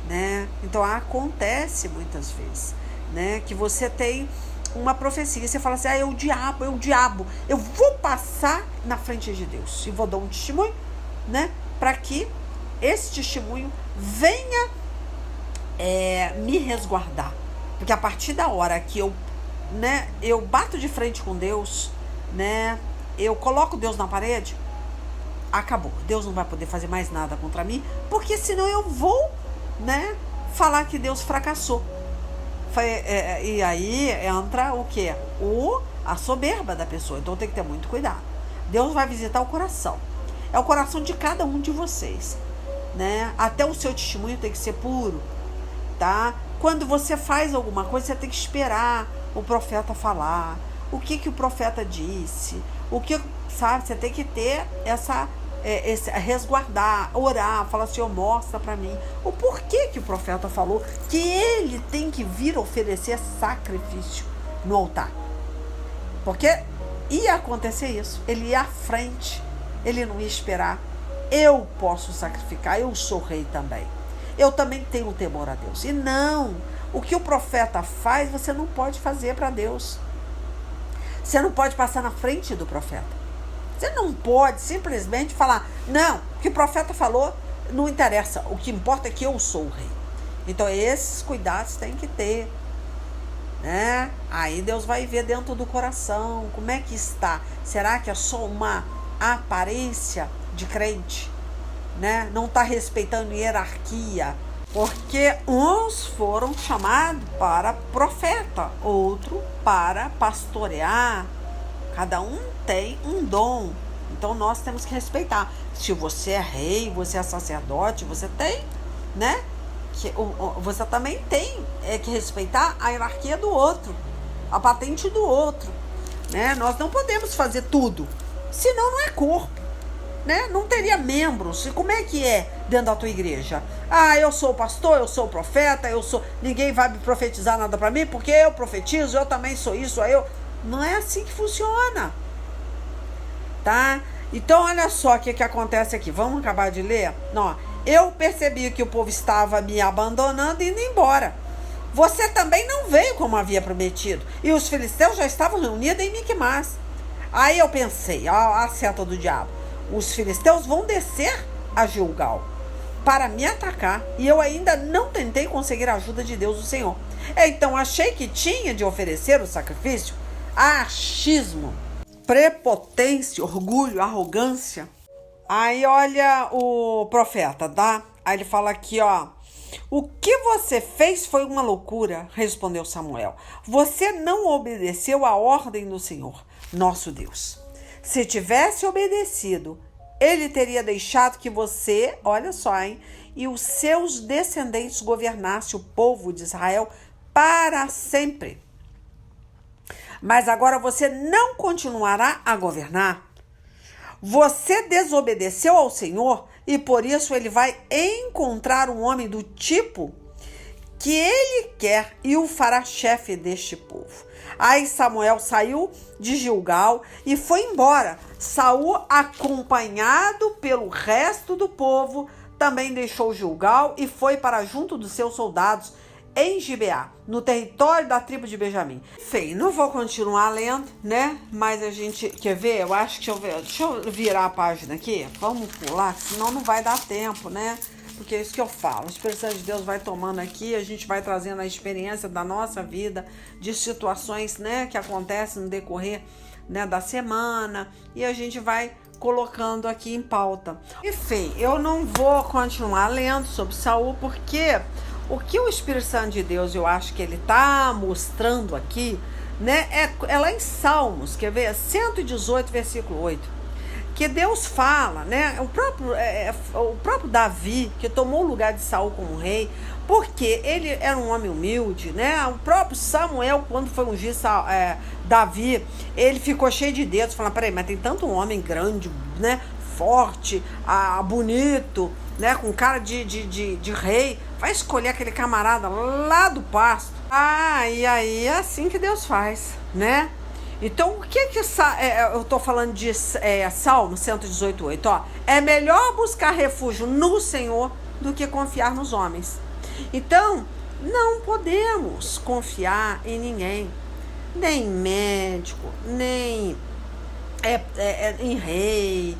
né? Então, acontece muitas vezes, né, que você tem uma profecia e você fala assim, é o diabo, eu vou passar na frente de Deus e vou dar um testemunho, né, para que esse testemunho venha me resguardar. Porque a partir da hora que eu bato de frente com Deus, né, eu coloco Deus na parede, acabou. Deus não vai poder fazer mais nada contra mim, porque senão eu vou, né, falar que Deus fracassou. E aí entra o quê? A soberba da pessoa. Então tem que ter muito cuidado. Deus vai visitar o coração. É o coração de cada um de vocês, né? Até o seu testemunho tem que ser puro, tá? Quando você faz alguma coisa, você tem que esperar o profeta falar. O que o profeta disse? Sabe? Você tem que ter resguardar, orar, falar, Senhor, mostra para mim o porquê que o profeta falou que ele tem que vir oferecer sacrifício no altar. Porque ia acontecer isso. Ele ia à frente, ele não ia esperar. Eu posso sacrificar, eu sou rei também. Eu também tenho temor a Deus. E não, o que o profeta faz, você não pode fazer para Deus. Você não pode passar na frente do profeta. Você não pode simplesmente falar, não, o que o profeta falou não interessa. O que importa é que eu sou o rei. Então, esses cuidados tem que ter, né? Aí Deus vai ver dentro do coração, como é que está. Será que é só uma aparência de crente? né? Não está respeitando hierarquia, porque uns foram chamados para profeta, outro para pastorear. Cada um tem um dom, então nós temos que respeitar. Se você é rei, você é sacerdote, você tem, né? Você também tem que respeitar a hierarquia do outro, a patente do outro, né? Nós não podemos fazer tudo, senão não é corpo, né? Não teria membros. E como é que é dentro da tua igreja? Ah, eu sou o pastor, eu sou o profeta, ninguém vai me profetizar nada para mim, porque eu profetizo, eu também sou isso, Não é assim que funciona, tá? Então, olha só o que acontece aqui. Vamos acabar de ler? Não, eu percebi que o povo estava me abandonando e indo embora. Você também não veio como havia prometido. E os filisteus já estavam reunidos em Miquimás. Aí eu pensei, a seta do diabo. Os filisteus vão descer a Gilgal para me atacar. E eu ainda não tentei conseguir a ajuda de Deus, o Senhor. Então achei que tinha de oferecer o sacrifício. Achismo, prepotência, orgulho, arrogância. Aí olha o profeta, tá? Aí ele fala aqui, ó. O que você fez foi uma loucura, respondeu Samuel. Você não obedeceu à ordem do Senhor, nosso Deus. Se tivesse obedecido, ele teria deixado que você, olha só, e os seus descendentes governassem o povo de Israel para sempre. Mas agora você não continuará a governar. Você desobedeceu ao Senhor e por isso ele vai encontrar um homem do tipo que ele quer e o fará chefe deste povo. Aí Samuel saiu de Gilgal e foi embora. Saul, acompanhado pelo resto do povo, também deixou Gilgal e foi para junto dos seus soldados em Gibeá, no território da tribo de Benjamim. Enfim, não vou continuar lendo, né? Mas a gente quer ver? Eu acho que deixa eu virar a página aqui. Vamos pular, senão não vai dar tempo, né? Porque é isso que eu falo. O Espírito Santo de Deus vai tomando aqui, a gente vai trazendo a experiência da nossa vida, de situações, né, que acontecem no decorrer, né, da semana, e a gente vai colocando aqui em pauta. Enfim, eu não vou continuar lendo sobre Saul, porque o que o Espírito Santo de Deus, eu acho que ele está mostrando aqui, né, é lá em Salmos, quer ver? 118, versículo 8, que Deus fala, né, o próprio Davi, que tomou o lugar de Saul como rei, porque ele era um homem humilde, né? O próprio Samuel, quando foi ungir Davi, ele ficou cheio de dedos, falando, peraí, mas tem tanto homem grande, né, forte, bonito, né, com cara de rei, vai escolher aquele camarada lá do pasto. E aí é assim que Deus faz, né? Então, o que eu tô falando de Salmo 118:8, ó? É melhor buscar refúgio no Senhor do que confiar nos homens. Então, não podemos confiar em ninguém, nem em médico, nem em rei,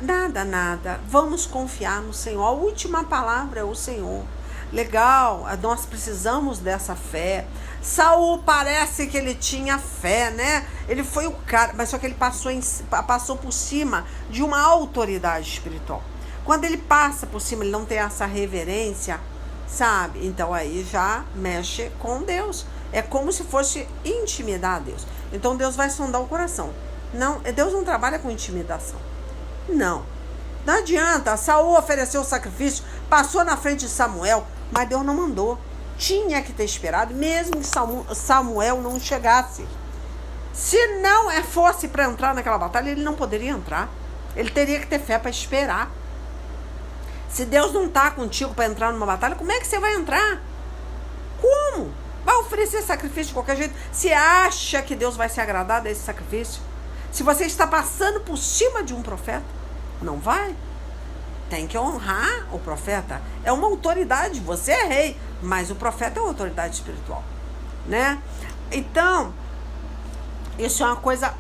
nada. Vamos confiar no Senhor. A última palavra é o Senhor. Legal, nós precisamos dessa fé. Saul parece que ele tinha fé, né? Ele foi o cara, mas só que ele passou por cima de uma autoridade espiritual. Quando ele passa por cima, ele não tem essa reverência, sabe? Então aí já mexe com Deus. É como se fosse intimidar a Deus. Então Deus vai sondar o coração. Não, Deus não trabalha com intimidação. Não adianta. Saul ofereceu o sacrifício, passou na frente de Samuel, mas Deus não mandou. Tinha que ter esperado, mesmo que Samuel não chegasse. Se não fosse para entrar naquela batalha, ele não poderia entrar. Ele teria que ter fé para esperar. Se Deus não está contigo para entrar numa batalha, como é que você vai entrar? Como? Vai oferecer sacrifício de qualquer jeito? Você acha que Deus vai se agradar desse sacrifício? Se você está passando por cima de um profeta, não vai. Tem que honrar o profeta. É uma autoridade, você é rei, mas o profeta é uma autoridade espiritual, né? Então, isso é uma coisa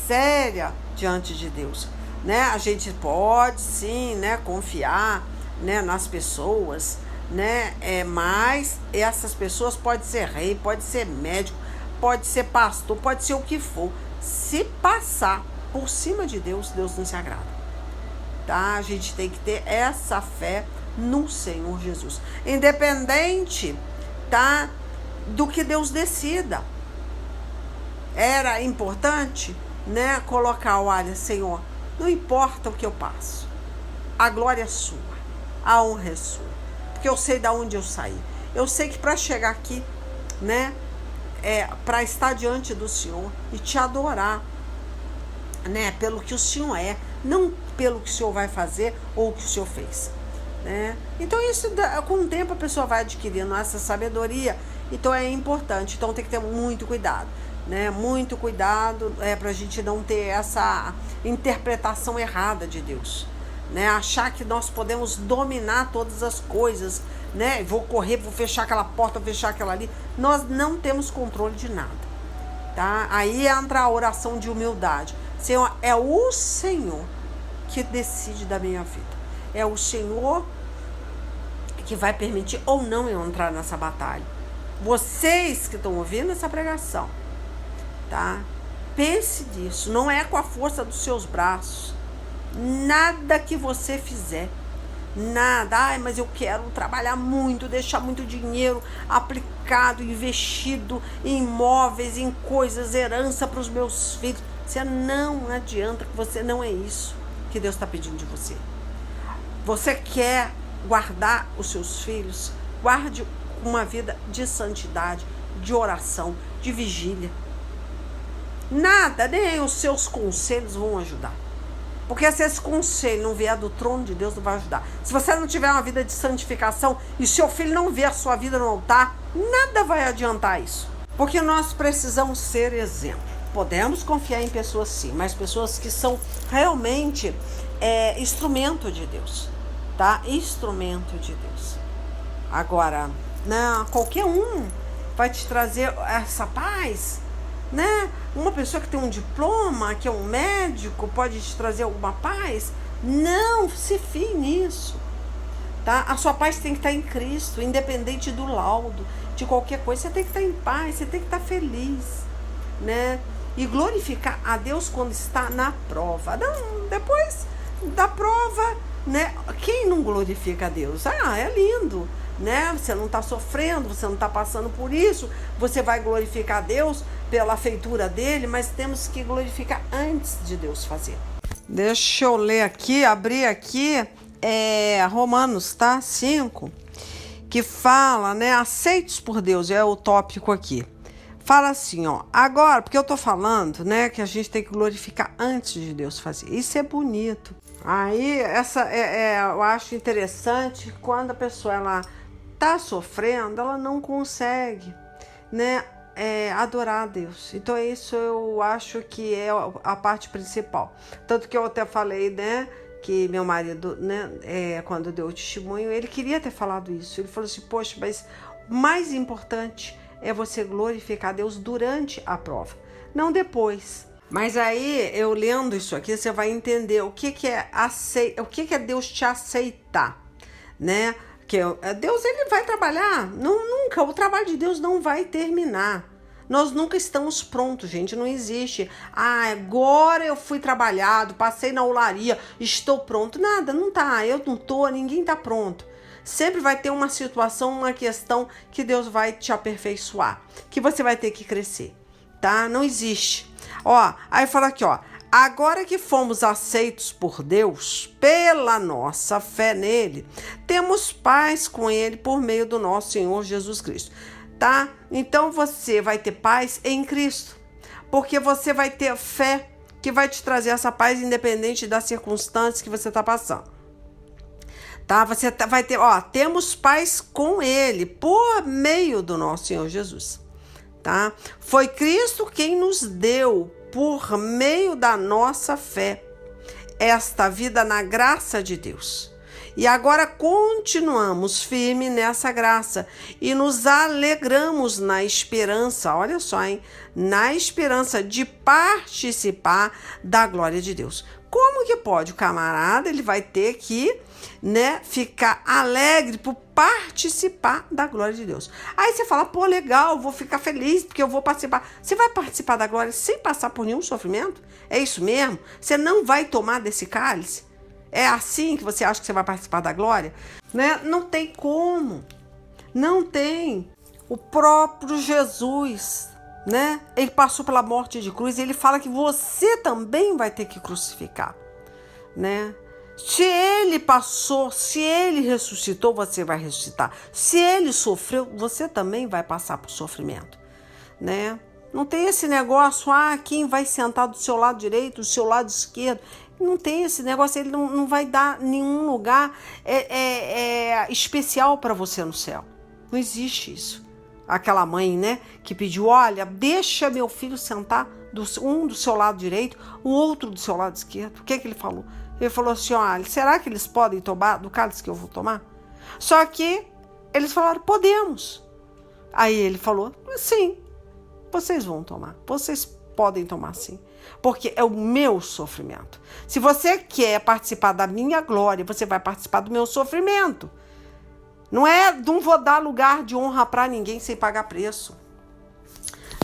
séria diante de Deus, né? A gente pode, sim, né, confiar, né, nas pessoas, né? Mas essas pessoas podem ser rei, pode ser médico, pode ser pastor, pode ser o que for. Se passar por cima de Deus, Deus não se agrada. tá? A gente tem que ter essa fé no Senhor Jesus, independente, tá, do que Deus decida. Era importante, né, colocar, olha, Senhor, não importa o que eu passo, a glória é sua, a honra é sua, porque eu sei de onde eu saí. Eu sei que para chegar aqui, né, para estar diante do Senhor e te adorar, né, pelo que o Senhor é, não pelo que o Senhor vai fazer ou o que o Senhor fez, né? Então isso, com o tempo a pessoa vai adquirindo essa sabedoria, então é importante, então tem que ter muito cuidado, né? Muito cuidado para a gente não ter essa interpretação errada de Deus, né? Achar que nós podemos dominar todas as coisas, né? Vou correr, vou fechar aquela porta, vou fechar aquela ali. Nós não temos controle de nada, tá? Aí entra a oração de humildade. Senhor, é o Senhor que decide da minha vida. É o Senhor que vai permitir ou não eu entrar nessa batalha. Vocês que estão ouvindo essa pregação, tá? Pense nisso. Não é com a força dos seus braços. Nada que você fizer. Nada. Ai, mas eu quero trabalhar muito, deixar muito dinheiro aplicado, investido em imóveis, em coisas, herança para os meus filhos. Você não adianta, que você não é isso que Deus está pedindo de você. Você quer guardar os seus filhos? Guarde uma vida de santidade, de oração, de vigília. Nada, nem os seus conselhos vão ajudar. Porque se esse conselho não vier do trono de Deus, não vai ajudar. Se você não tiver uma vida de santificação e seu filho não ver a sua vida no altar, nada vai adiantar isso. Porque nós precisamos ser exemplo. Podemos confiar em pessoas sim, mas pessoas que são realmente instrumento de Deus, tá? Instrumento de Deus. Agora, né, qualquer um vai te trazer essa paz, né? Uma pessoa que tem um diploma, que é um médico, pode te trazer alguma paz? Não se fie nisso, tá? A sua paz tem que estar em Cristo, independente do laudo, de qualquer coisa. Você tem que estar em paz, você tem que estar feliz, né? E glorificar a Deus quando está na prova. Não, depois da prova, né? Quem não glorifica a Deus? Ah, é lindo, né? Você não está sofrendo, você não está passando por isso, você vai glorificar a Deus pela feitura dele, mas temos que glorificar antes de Deus fazer. Deixa eu ler aqui, abrir aqui, Romanos, tá? 5, que fala, né? Aceitos por Deus, é o tópico aqui. Fala assim, ó, agora, porque eu tô falando, né, que a gente tem que glorificar antes de Deus fazer. Isso é bonito. Aí, eu acho interessante quando a pessoa, ela tá sofrendo, ela não consegue, né, adorar a Deus. Então, isso eu acho que é a parte principal. Tanto que eu até falei, né, que meu marido, né, quando deu o testemunho, ele queria ter falado isso. Ele falou assim, poxa, mas o mais importante é você glorificar a Deus durante a prova, não depois. Mas aí, eu lendo isso aqui, você vai entender o que é Deus te aceitar, né? Que Deus, ele vai trabalhar, nunca, o trabalho de Deus não vai terminar. Nós nunca estamos prontos, gente, não existe. Ah, agora eu fui trabalhado, passei na olaria, estou pronto. Nada, não tá, eu não tô, ninguém tá pronto. Sempre vai ter uma situação, uma questão que Deus vai te aperfeiçoar, que você vai ter que crescer, tá? Não existe. Ó, aí fala aqui, ó. Agora que fomos aceitos por Deus, pela nossa fé nele, temos paz com ele por meio do nosso Senhor Jesus Cristo, tá? Então você vai ter paz em Cristo, porque você vai ter fé que vai te trazer essa paz independente das circunstâncias que você está passando. Tá? Você vai ter, ó, temos paz com ele por meio do nosso Senhor Jesus, tá? Foi Cristo quem nos deu, por meio da nossa fé, esta vida na graça de Deus. E agora continuamos firme nessa graça e nos alegramos na esperança, olha só, hein? Na esperança de participar da glória de Deus. Como que pode? O camarada, ele vai ter que, né, ficar alegre por participar da glória de Deus. Aí você fala, pô, legal, vou ficar feliz porque eu vou participar. Você vai participar da glória sem passar por nenhum sofrimento? É isso mesmo? Você não vai tomar desse cálice? É assim que você acha que você vai participar da glória? Né? Não tem como. Não tem. O próprio Jesus, né? Ele passou pela morte de cruz e ele fala que você também vai ter que crucificar, né? Se ele passou, se ele ressuscitou, você vai ressuscitar. Se ele sofreu, você também vai passar por sofrimento, né? Não tem esse negócio, quem vai sentar do seu lado direito, do seu lado esquerdo. Não tem esse negócio, ele não vai dar nenhum lugar especial para você no céu. Não existe isso. Aquela mãe, né, que pediu, olha, deixa meu filho sentar um do seu lado direito, o outro do seu lado esquerdo. O que ele falou? Ele falou assim, olha, será que eles podem tomar do cálice que eu vou tomar? Só que eles falaram, podemos. Aí ele falou, sim, vocês vão tomar, vocês podem tomar sim, porque é o meu sofrimento. Se você quer participar da minha glória, você vai participar do meu sofrimento. Não vou dar lugar de honra para ninguém sem pagar preço,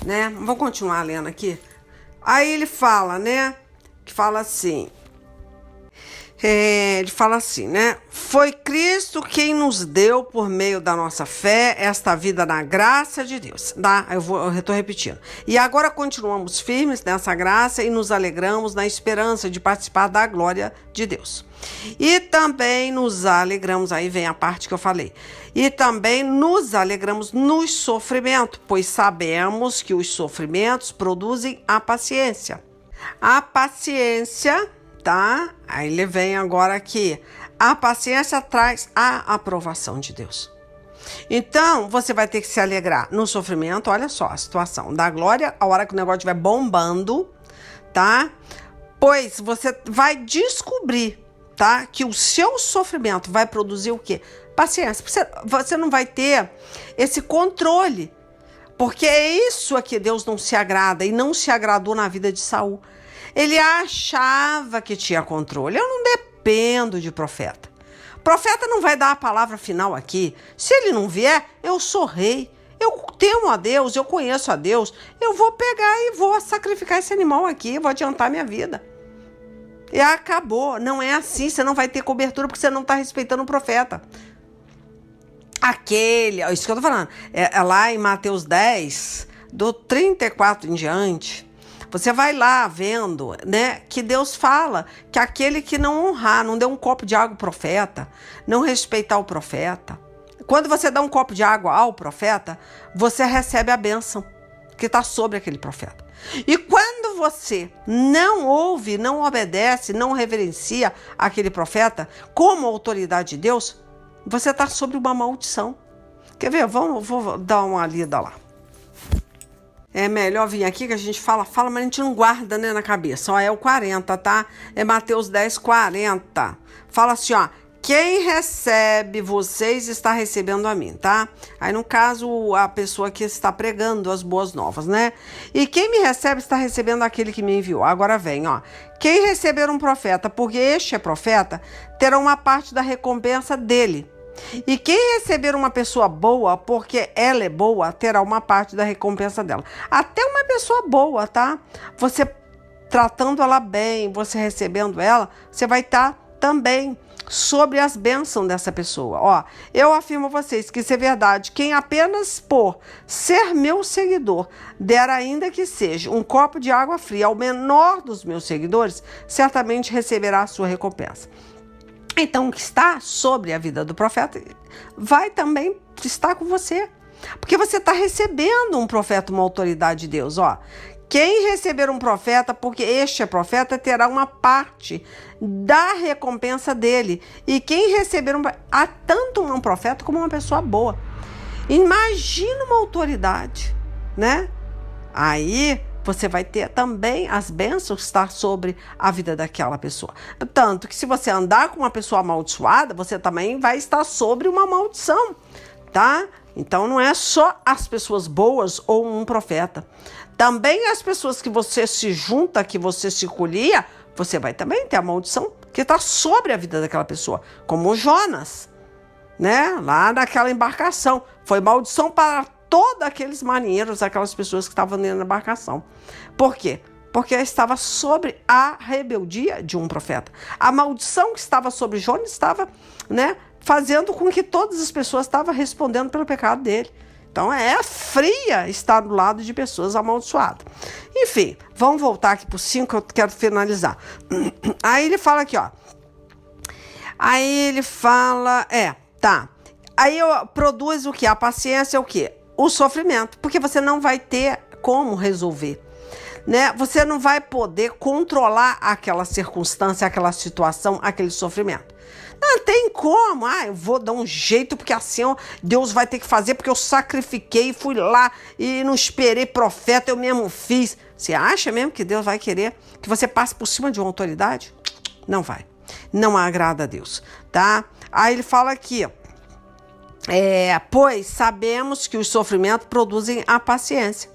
né? Vamos continuar lendo aqui. Aí ele fala, né? Que fala assim. Ele fala assim, né? Foi Cristo quem nos deu, por meio da nossa fé, esta vida na graça de Deus. Tá? Eu estou repetindo. E agora continuamos firmes nessa graça e nos alegramos na esperança de participar da glória de Deus. E também nos alegramos, aí vem a parte que eu falei, e também nos alegramos nos sofrimentos, pois sabemos que os sofrimentos produzem a paciência. A paciência, tá? Aí ele vem agora aqui. A paciência traz a aprovação de Deus. Então, você vai ter que se alegrar no sofrimento, olha só a situação, da glória, a hora que o negócio estiver bombando, tá? Pois você vai descobrir, tá? Que o seu sofrimento vai produzir o quê? Paciência. Você não vai ter esse controle, porque é isso a que Deus não se agrada e não se agradou na vida de Saul. Ele achava que tinha controle. Eu não dependo de profeta. Profeta não vai dar a palavra final aqui. Se ele não vier, eu sou rei. Eu temo a Deus, eu conheço a Deus. Eu vou pegar e vou sacrificar esse animal aqui, vou adiantar minha vida. E acabou. Não é assim, você não vai ter cobertura porque você não está respeitando o profeta. Isso que eu tô falando. É lá em Mateus 10, do 34 em diante, você vai lá vendo, né, que Deus fala que aquele que não honrar, não deu um copo de água ao profeta, não respeitar o profeta. Quando você dá um copo de água ao profeta, você recebe a bênção que está sobre aquele profeta. E quando você não ouve, não obedece, não reverencia aquele profeta como autoridade de Deus, você está sobre uma maldição. Quer ver? Vou dar uma lida lá. É melhor vir aqui que a gente fala, mas a gente não guarda, né, na cabeça. Ó, é o 40, tá? É Mateus 10, 40. Fala assim, ó. Quem recebe vocês está recebendo a mim, tá? Aí, no caso, a pessoa que está pregando as boas novas, né? E quem me recebe está recebendo aquele que me enviou. Agora vem, ó. Quem receber um profeta, porque este é profeta, terá uma parte da recompensa dele. E quem receber uma pessoa boa, porque ela é boa, terá uma parte da recompensa dela. Até uma pessoa boa, tá? Você tratando ela bem, você recebendo ela, você vai estar também sobre as bênçãos dessa pessoa. Ó, eu afirmo a vocês que isso é verdade. Quem apenas por ser meu seguidor der, ainda que seja um copo de água fria ao menor dos meus seguidores, certamente receberá a sua recompensa. Então, o que está sobre a vida do profeta vai também estar com você. Porque você está recebendo um profeta, uma autoridade de Deus. Ó, quem receber um profeta, porque este é profeta, terá uma parte da recompensa dele. E quem receber há tanto um profeta como uma pessoa boa. Imagina uma autoridade, né? Aí você vai ter também as bênçãos que estão sobre a vida daquela pessoa. Tanto que se você andar com uma pessoa amaldiçoada, você também vai estar sobre uma maldição, tá? Então não é só as pessoas boas ou um profeta. Também as pessoas que você se junta, que você se colia, você vai também ter a maldição que está sobre a vida daquela pessoa. Como Jonas, né? Lá naquela embarcação. Foi maldição para todos aqueles marinheiros, aquelas pessoas que estavam dentro da embarcação. Por quê? Porque estava sobre a rebeldia de um profeta. A maldição que estava sobre Jonas estava, né, fazendo com que todas as pessoas estavam respondendo pelo pecado dele. Então é fria estar do lado de pessoas amaldiçoadas. Enfim, vamos voltar aqui para o 5 que eu quero finalizar. Aí ele fala aqui, ó. Aí ele fala, tá. Aí produz o que? A paciência é o quê? O sofrimento. Porque você não vai ter como resolver. Né? Você não vai poder controlar aquela circunstância, aquela situação, aquele sofrimento. Não tem como. Eu vou dar um jeito, porque assim Deus vai ter que fazer, porque eu sacrifiquei, fui lá e não esperei profeta, eu mesmo fiz. Você acha mesmo que Deus vai querer que você passe por cima de uma autoridade? Não vai. Não agrada a Deus, tá? Aí ele fala aqui, pois sabemos que os sofrimentos produzem a paciência,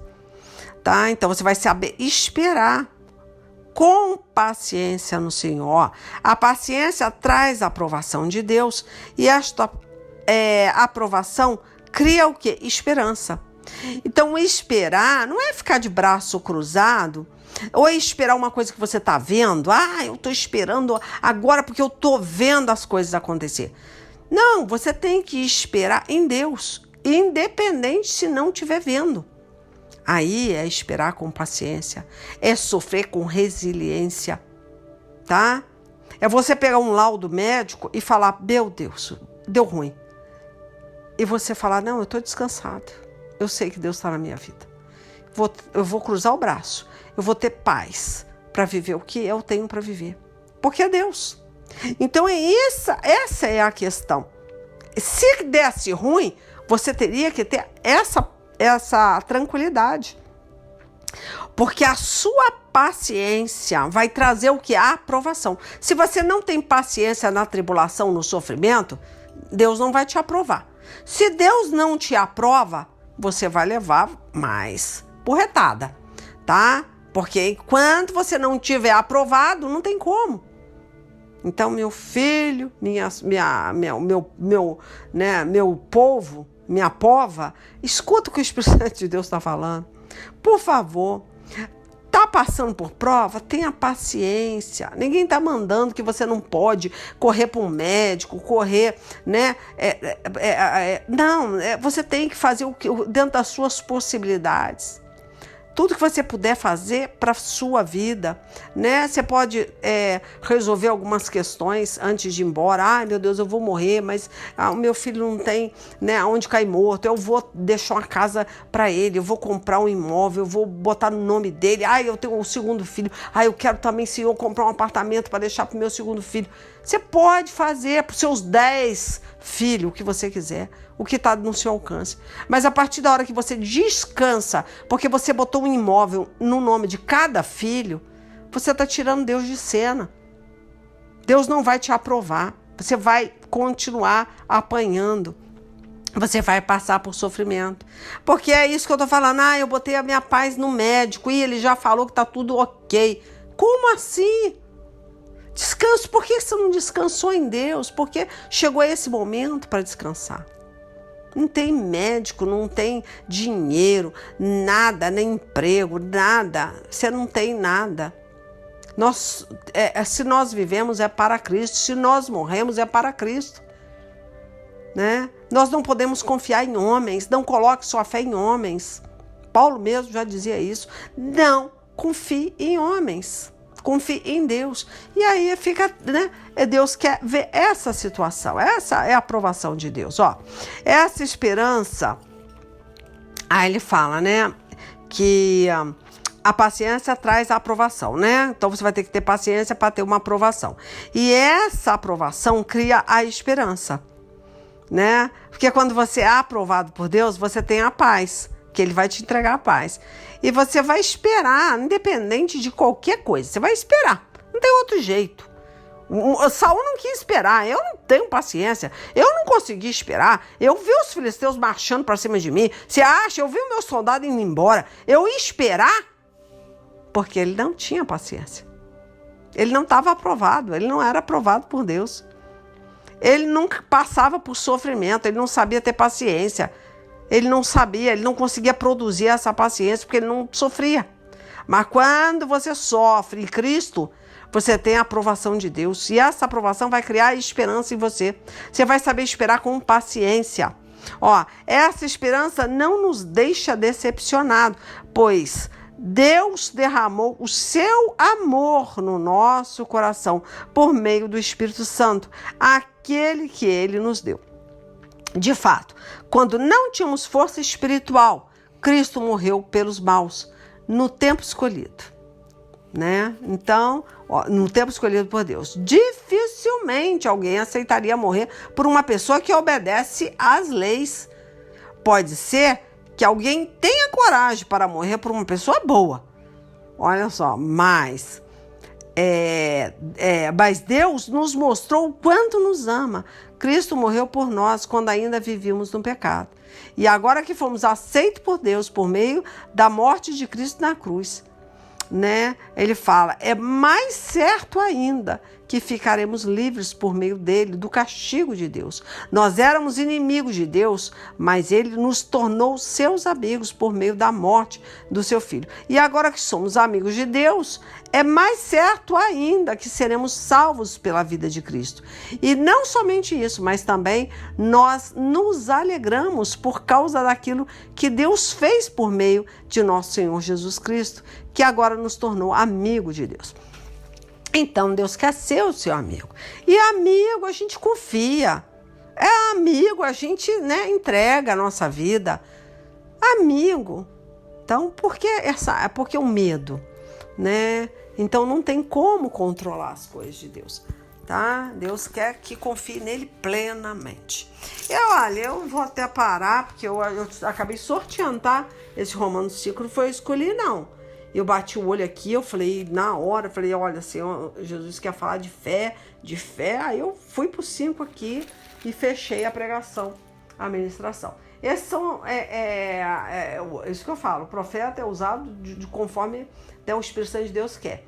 tá? Então você vai saber esperar com paciência no Senhor. A paciência traz a aprovação de Deus e esta aprovação cria o quê? Esperança. Então esperar não é ficar de braço cruzado ou esperar uma coisa que você está vendo. Eu estou esperando agora porque eu estou vendo as coisas acontecer. Não, você tem que esperar em Deus, independente se não estiver vendo. Aí é esperar com paciência, é sofrer com resiliência, tá? É você pegar um laudo médico e falar, meu Deus, deu ruim. E você falar, não, eu estou descansado, eu sei que Deus está na minha vida. Eu vou cruzar o braço, eu vou ter paz para viver o que eu tenho para viver, porque é Deus. Então essa é a questão. Se desse ruim, você teria que ter essa tranquilidade. Porque a sua paciência vai trazer o que? A aprovação. Se você não tem paciência na tribulação, no sofrimento, Deus não vai te aprovar. Se Deus não te aprova, você vai levar mais porretada, tá? Porque enquanto você não tiver aprovado, não tem como. Então, meu filho, meu povo, minha pova, escuta o que o Espírito Santo de Deus está falando. Por favor, tá passando por prova? Tenha paciência. Ninguém está mandando que você não pode correr para um médico, correr, né? Não, você tem que fazer o que dentro das suas possibilidades. Tudo que você puder fazer para a sua vida, né? Você pode resolver algumas questões antes de ir embora. Ai, meu Deus, eu vou morrer, mas o meu filho não tem, né, aonde cair morto. Eu vou deixar uma casa para ele, eu vou comprar um imóvel, eu vou botar no nome dele. Ai, eu tenho um segundo filho. Ai, eu quero também, Senhor, comprar um apartamento para deixar para o meu segundo filho. Você pode fazer para os seus 10 filhos o que você quiser, o que está no seu alcance. Mas a partir da hora que você descansa, porque você botou um imóvel no nome de cada filho, você está tirando Deus de cena. Deus não vai te aprovar. Você vai continuar apanhando. Você vai passar por sofrimento. Porque é isso que eu estou falando. Eu botei a minha paz no médico e ele já falou que está tudo ok. Como assim? Descanso. Por que você não descansou em Deus? Porque chegou esse momento para descansar. Não tem médico, não tem dinheiro, nada, nem emprego, nada. Você não tem nada. Se nós vivemos é para Cristo, se nós morremos é para Cristo. Né? Nós não podemos confiar em homens, não coloque sua fé em homens. Paulo mesmo já dizia isso. Não confie em homens. Confie em Deus. E aí fica, né? Deus quer ver essa situação. Essa é a aprovação de Deus. Essa esperança, aí ele fala, né? Que a paciência traz a aprovação, né? Então você vai ter que ter paciência para ter uma aprovação. E essa aprovação cria a esperança, né? Porque quando você é aprovado por Deus, você tem a paz, que Ele vai te entregar a paz. E você vai esperar, independente de qualquer coisa. Você vai esperar. Não tem outro jeito. Saul não quis esperar. Eu não tenho paciência. Eu não consegui esperar. Eu vi os filisteus marchando para cima de mim. Você acha? Eu vi o meu soldado indo embora. Eu ia esperar? Porque ele não tinha paciência. Ele não estava aprovado. Ele não era aprovado por Deus. Ele nunca passava por sofrimento. Ele não sabia ter paciência. Ele não sabia, ele não conseguia produzir essa paciência porque ele não sofria. Mas quando você sofre em Cristo, você tem a aprovação de Deus. E essa aprovação vai criar esperança em você. Você vai saber esperar com paciência. Ó, essa esperança não nos deixa decepcionados, pois Deus derramou o seu amor no nosso coração por meio do Espírito Santo, aquele que ele nos deu. De fato, quando não tínhamos força espiritual, Cristo morreu pelos maus no tempo escolhido, né? Então, no tempo escolhido por Deus, dificilmente alguém aceitaria morrer por uma pessoa que obedece às leis. Pode ser que alguém tenha coragem para morrer por uma pessoa boa. Olha só, mas Deus nos mostrou o quanto nos ama. Cristo morreu por nós quando ainda vivíamos no pecado. E agora que fomos aceitos por Deus por meio da morte de Cristo na cruz, né? Ele fala, é mais certo ainda que ficaremos livres por meio dele do castigo de Deus. Nós éramos inimigos de Deus, mas ele nos tornou seus amigos por meio da morte do seu filho. E agora que somos amigos de Deus, é mais certo ainda que seremos salvos pela vida de Cristo. E não somente isso, mas também nós nos alegramos por causa daquilo que Deus fez por meio de nosso Senhor Jesus Cristo, que agora nos tornou amigo de Deus. Então, Deus quer ser o seu amigo. E amigo, a gente confia. É amigo, a gente, né, entrega a nossa vida. Amigo. Então, por que porque o medo, né? Então, não tem como controlar as coisas de Deus, tá? Deus quer que confie nele plenamente. E olha, eu vou até parar, porque eu acabei sorteando, tá? Esse Romanos 5 não foi eu escolhi, não. Eu bati o olho aqui, eu falei, na hora, falei, olha, Senhor, Jesus quer falar de fé, aí eu fui pro 5 aqui e fechei a pregação, a ministração. Esses são, isso que eu falo, o profeta é usado de conforme, né, o Espírito Santo de Deus quer.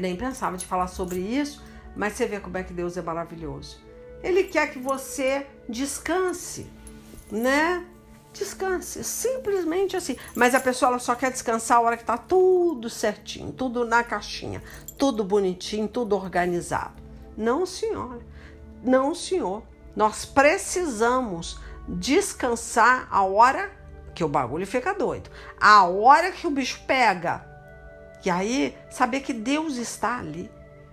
Nem pensava de falar sobre isso, mas você vê como é que Deus é maravilhoso. Ele quer que você descanse, né? Descanse, simplesmente assim. Mas a pessoa ela só quer descansar a hora que tá tudo certinho, tudo na caixinha, tudo bonitinho, tudo organizado. Não, senhora. Não, senhor. Nós precisamos descansar a hora que o bagulho fica doido. A hora que o bicho pega. E aí, saber que Deus está ali.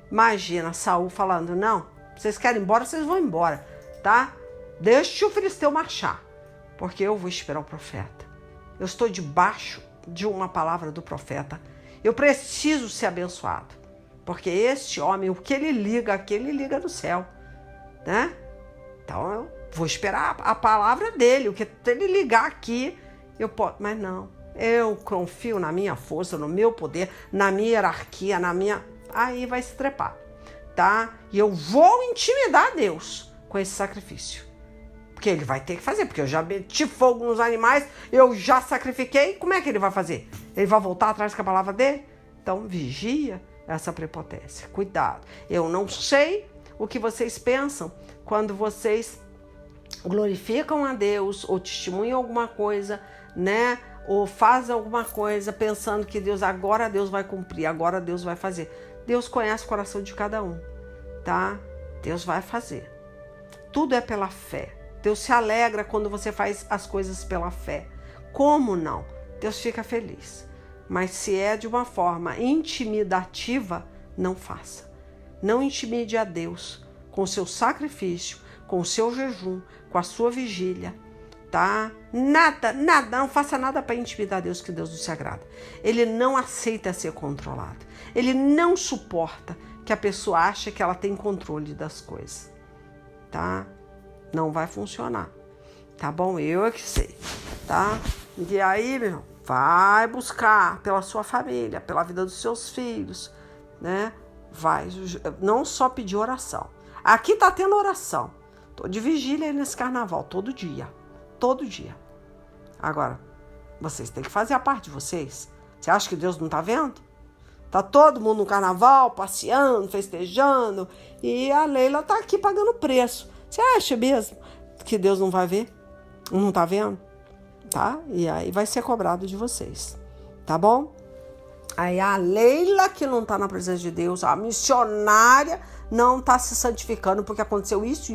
Imagina Saul falando, não, vocês querem ir embora, vocês vão embora, tá? Deixa o filisteu marchar. Porque eu vou esperar o profeta. Eu estou debaixo de uma palavra do profeta. Eu preciso ser abençoado. Porque este homem, o que ele liga aqui, ele liga do céu, né? Então eu vou esperar a palavra dele. O que ele ligar aqui, eu posso. Mas não. Eu confio na minha força, no meu poder, na minha hierarquia, aí vai se trepar, tá? E eu vou intimidar Deus com esse sacrifício. Porque ele vai ter que fazer, porque eu já meti fogo nos animais, eu já sacrifiquei, como é que ele vai fazer? Ele vai voltar atrás com a palavra dele? Então, vigia essa prepotência, cuidado. Eu não sei o que vocês pensam quando vocês glorificam a Deus, ou testemunham alguma coisa, né? Ou fazem alguma coisa pensando que agora Deus vai cumprir, agora Deus vai fazer. Deus conhece o coração de cada um, tá? Deus vai fazer. Tudo é pela fé. Deus se alegra quando você faz as coisas pela fé. Como não? Deus fica feliz. Mas se é de uma forma intimidativa, não faça. Não intimide a Deus com o seu sacrifício, com o seu jejum, com a sua vigília, tá? Nada, não faça nada para intimidar Deus, que Deus não se agrada. Ele não aceita ser controlado. Ele não suporta que a pessoa ache que ela tem controle das coisas, tá? Não vai funcionar, tá bom? Eu é que sei, tá? E aí, meu irmão, vai buscar pela sua família, pela vida dos seus filhos, né? Vai, não só pedir oração. Aqui tá tendo oração. Tô de vigília aí nesse carnaval, todo dia. Todo dia. Agora, vocês têm que fazer a parte de vocês. Você acha que Deus não tá vendo? Tá todo mundo no carnaval, passeando, festejando, e a Leila tá aqui pagando preço. Você acha mesmo que Deus não vai ver? Não tá vendo? Tá? E aí vai ser cobrado de vocês, tá bom? Aí a Leila, que não tá na presença de Deus, a missionária, não tá se santificando porque aconteceu isso.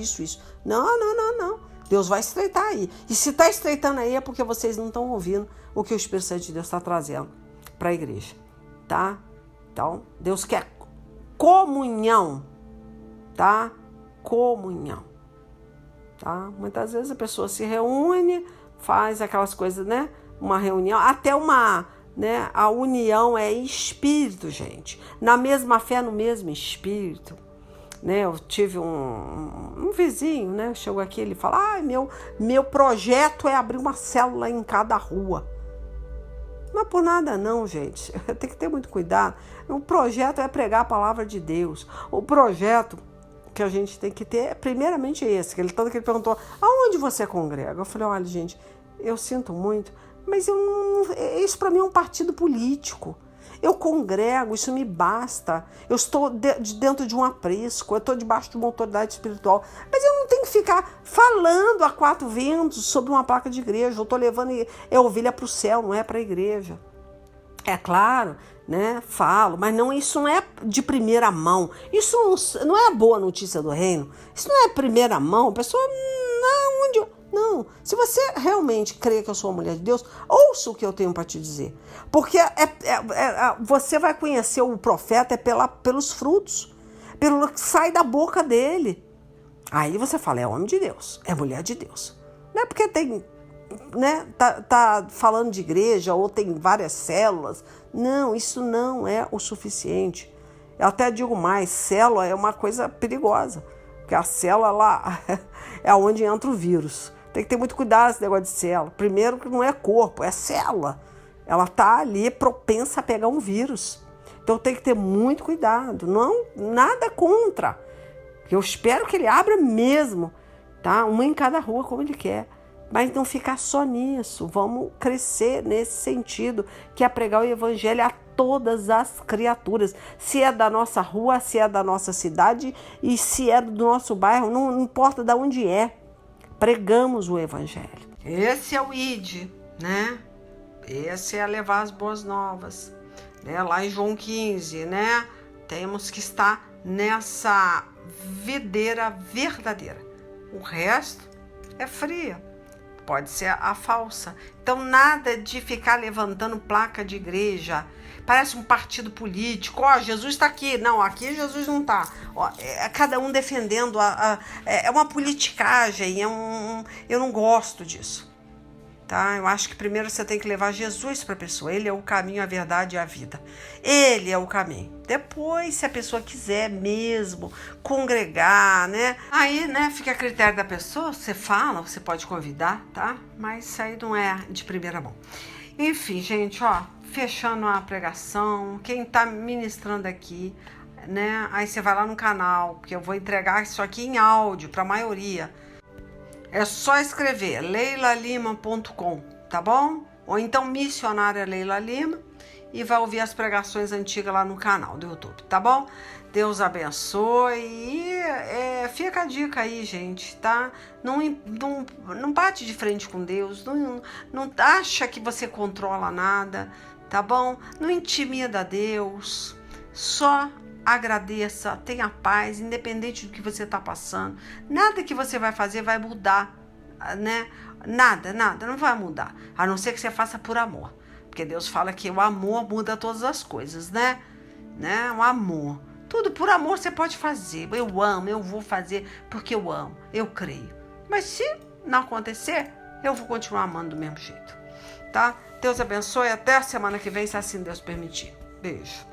Não. Deus vai estreitar aí. E se tá estreitando aí é porque vocês não estão ouvindo o que o Espírito Santo de Deus está trazendo para a igreja, tá? Então, Deus quer comunhão, tá? Comunhão, tá? Muitas vezes a pessoa se reúne, faz aquelas coisas, né? Uma reunião, até uma, né? A união é espírito, gente. Na mesma fé, no mesmo espírito. Né, eu tive um vizinho, né, chegou aqui, ele fala, meu projeto é abrir uma célula em cada rua. Não é por nada não, gente, tem que ter muito cuidado. O projeto é pregar a palavra de Deus. O projeto que a gente tem que ter é primeiramente esse, que ele perguntou, aonde você congrega? Eu falei, olha gente, eu sinto muito, mas isso para mim é um partido político. Eu congrego, isso me basta. Eu estou dentro de um aprisco, eu estou debaixo de uma autoridade espiritual. Mas eu não tenho que ficar falando a quatro ventos sobre uma placa de igreja. Eu estou levando a ovelha para o céu, não é para a igreja. É claro, né? Falo, mas isso não é de primeira mão. Isso não é a boa notícia do reino. Isso não é primeira mão. A pessoa, não, se você realmente crê que eu sou uma mulher de Deus, ouça o que eu tenho para te dizer. Porque você vai conhecer o profeta pelos frutos, pelo que sai da boca dele. Aí você fala, é homem de Deus, é mulher de Deus. Não é porque tem, né, tá falando de igreja ou tem várias células. Não, isso não é o suficiente. Eu até digo mais, célula é uma coisa perigosa. Porque a célula lá é onde entra o vírus. Tem que ter muito cuidado com esse negócio de célula. Primeiro que não é corpo, é célula. Ela está ali propensa a pegar um vírus. Então tem que ter muito cuidado. Não, nada contra. Eu espero que ele abra mesmo, tá? Uma em cada rua, como ele quer. Mas não ficar só nisso. Vamos crescer nesse sentido, que é pregar o evangelho a todas as criaturas. Se é da nossa rua, se é da nossa cidade e se é do nosso bairro, não importa de onde é. Pregamos o evangelho. Esse é o ID, né? Esse é levar as boas novas. Né? Lá em João 15, né? Temos que estar nessa videira verdadeira. O resto é fria. Pode ser a falsa. Então, nada de ficar levantando placa de igreja. Parece um partido político. Jesus está aqui. Não, aqui Jesus não está. É cada um defendendo. É uma politicagem. Eu não gosto disso. Tá? Eu acho que primeiro você tem que levar Jesus para a pessoa. Ele é o caminho, a verdade e a vida. Ele é o caminho. Depois, se a pessoa quiser mesmo congregar, né? Aí, né, fica a critério da pessoa. Você fala, você pode convidar, tá? Mas isso aí não é de primeira mão. Enfim, gente, fechando a pregação. Quem tá ministrando aqui, né? Aí você vai lá no canal, porque eu vou entregar isso aqui em áudio para a maioria. É só escrever leilalima.com, tá bom? Ou então missionária Leila Lima e vai ouvir as pregações antigas lá no canal do YouTube, tá bom? Deus abençoe e fica a dica aí, gente, tá? Não bate de frente com Deus, não acha que você controla nada, tá bom? Não intimida Deus, só agradeça, tenha paz, independente do que você está passando. Nada que você vai fazer vai mudar, né? Nada, não vai mudar, a não ser que você faça por amor, porque Deus fala que o amor muda todas as coisas, né? O amor, tudo por amor você pode fazer. Eu amo, eu vou fazer porque eu amo, eu creio. Mas se não acontecer, eu vou continuar amando do mesmo jeito, tá? Deus abençoe, até a semana que vem, se assim Deus permitir. Beijo.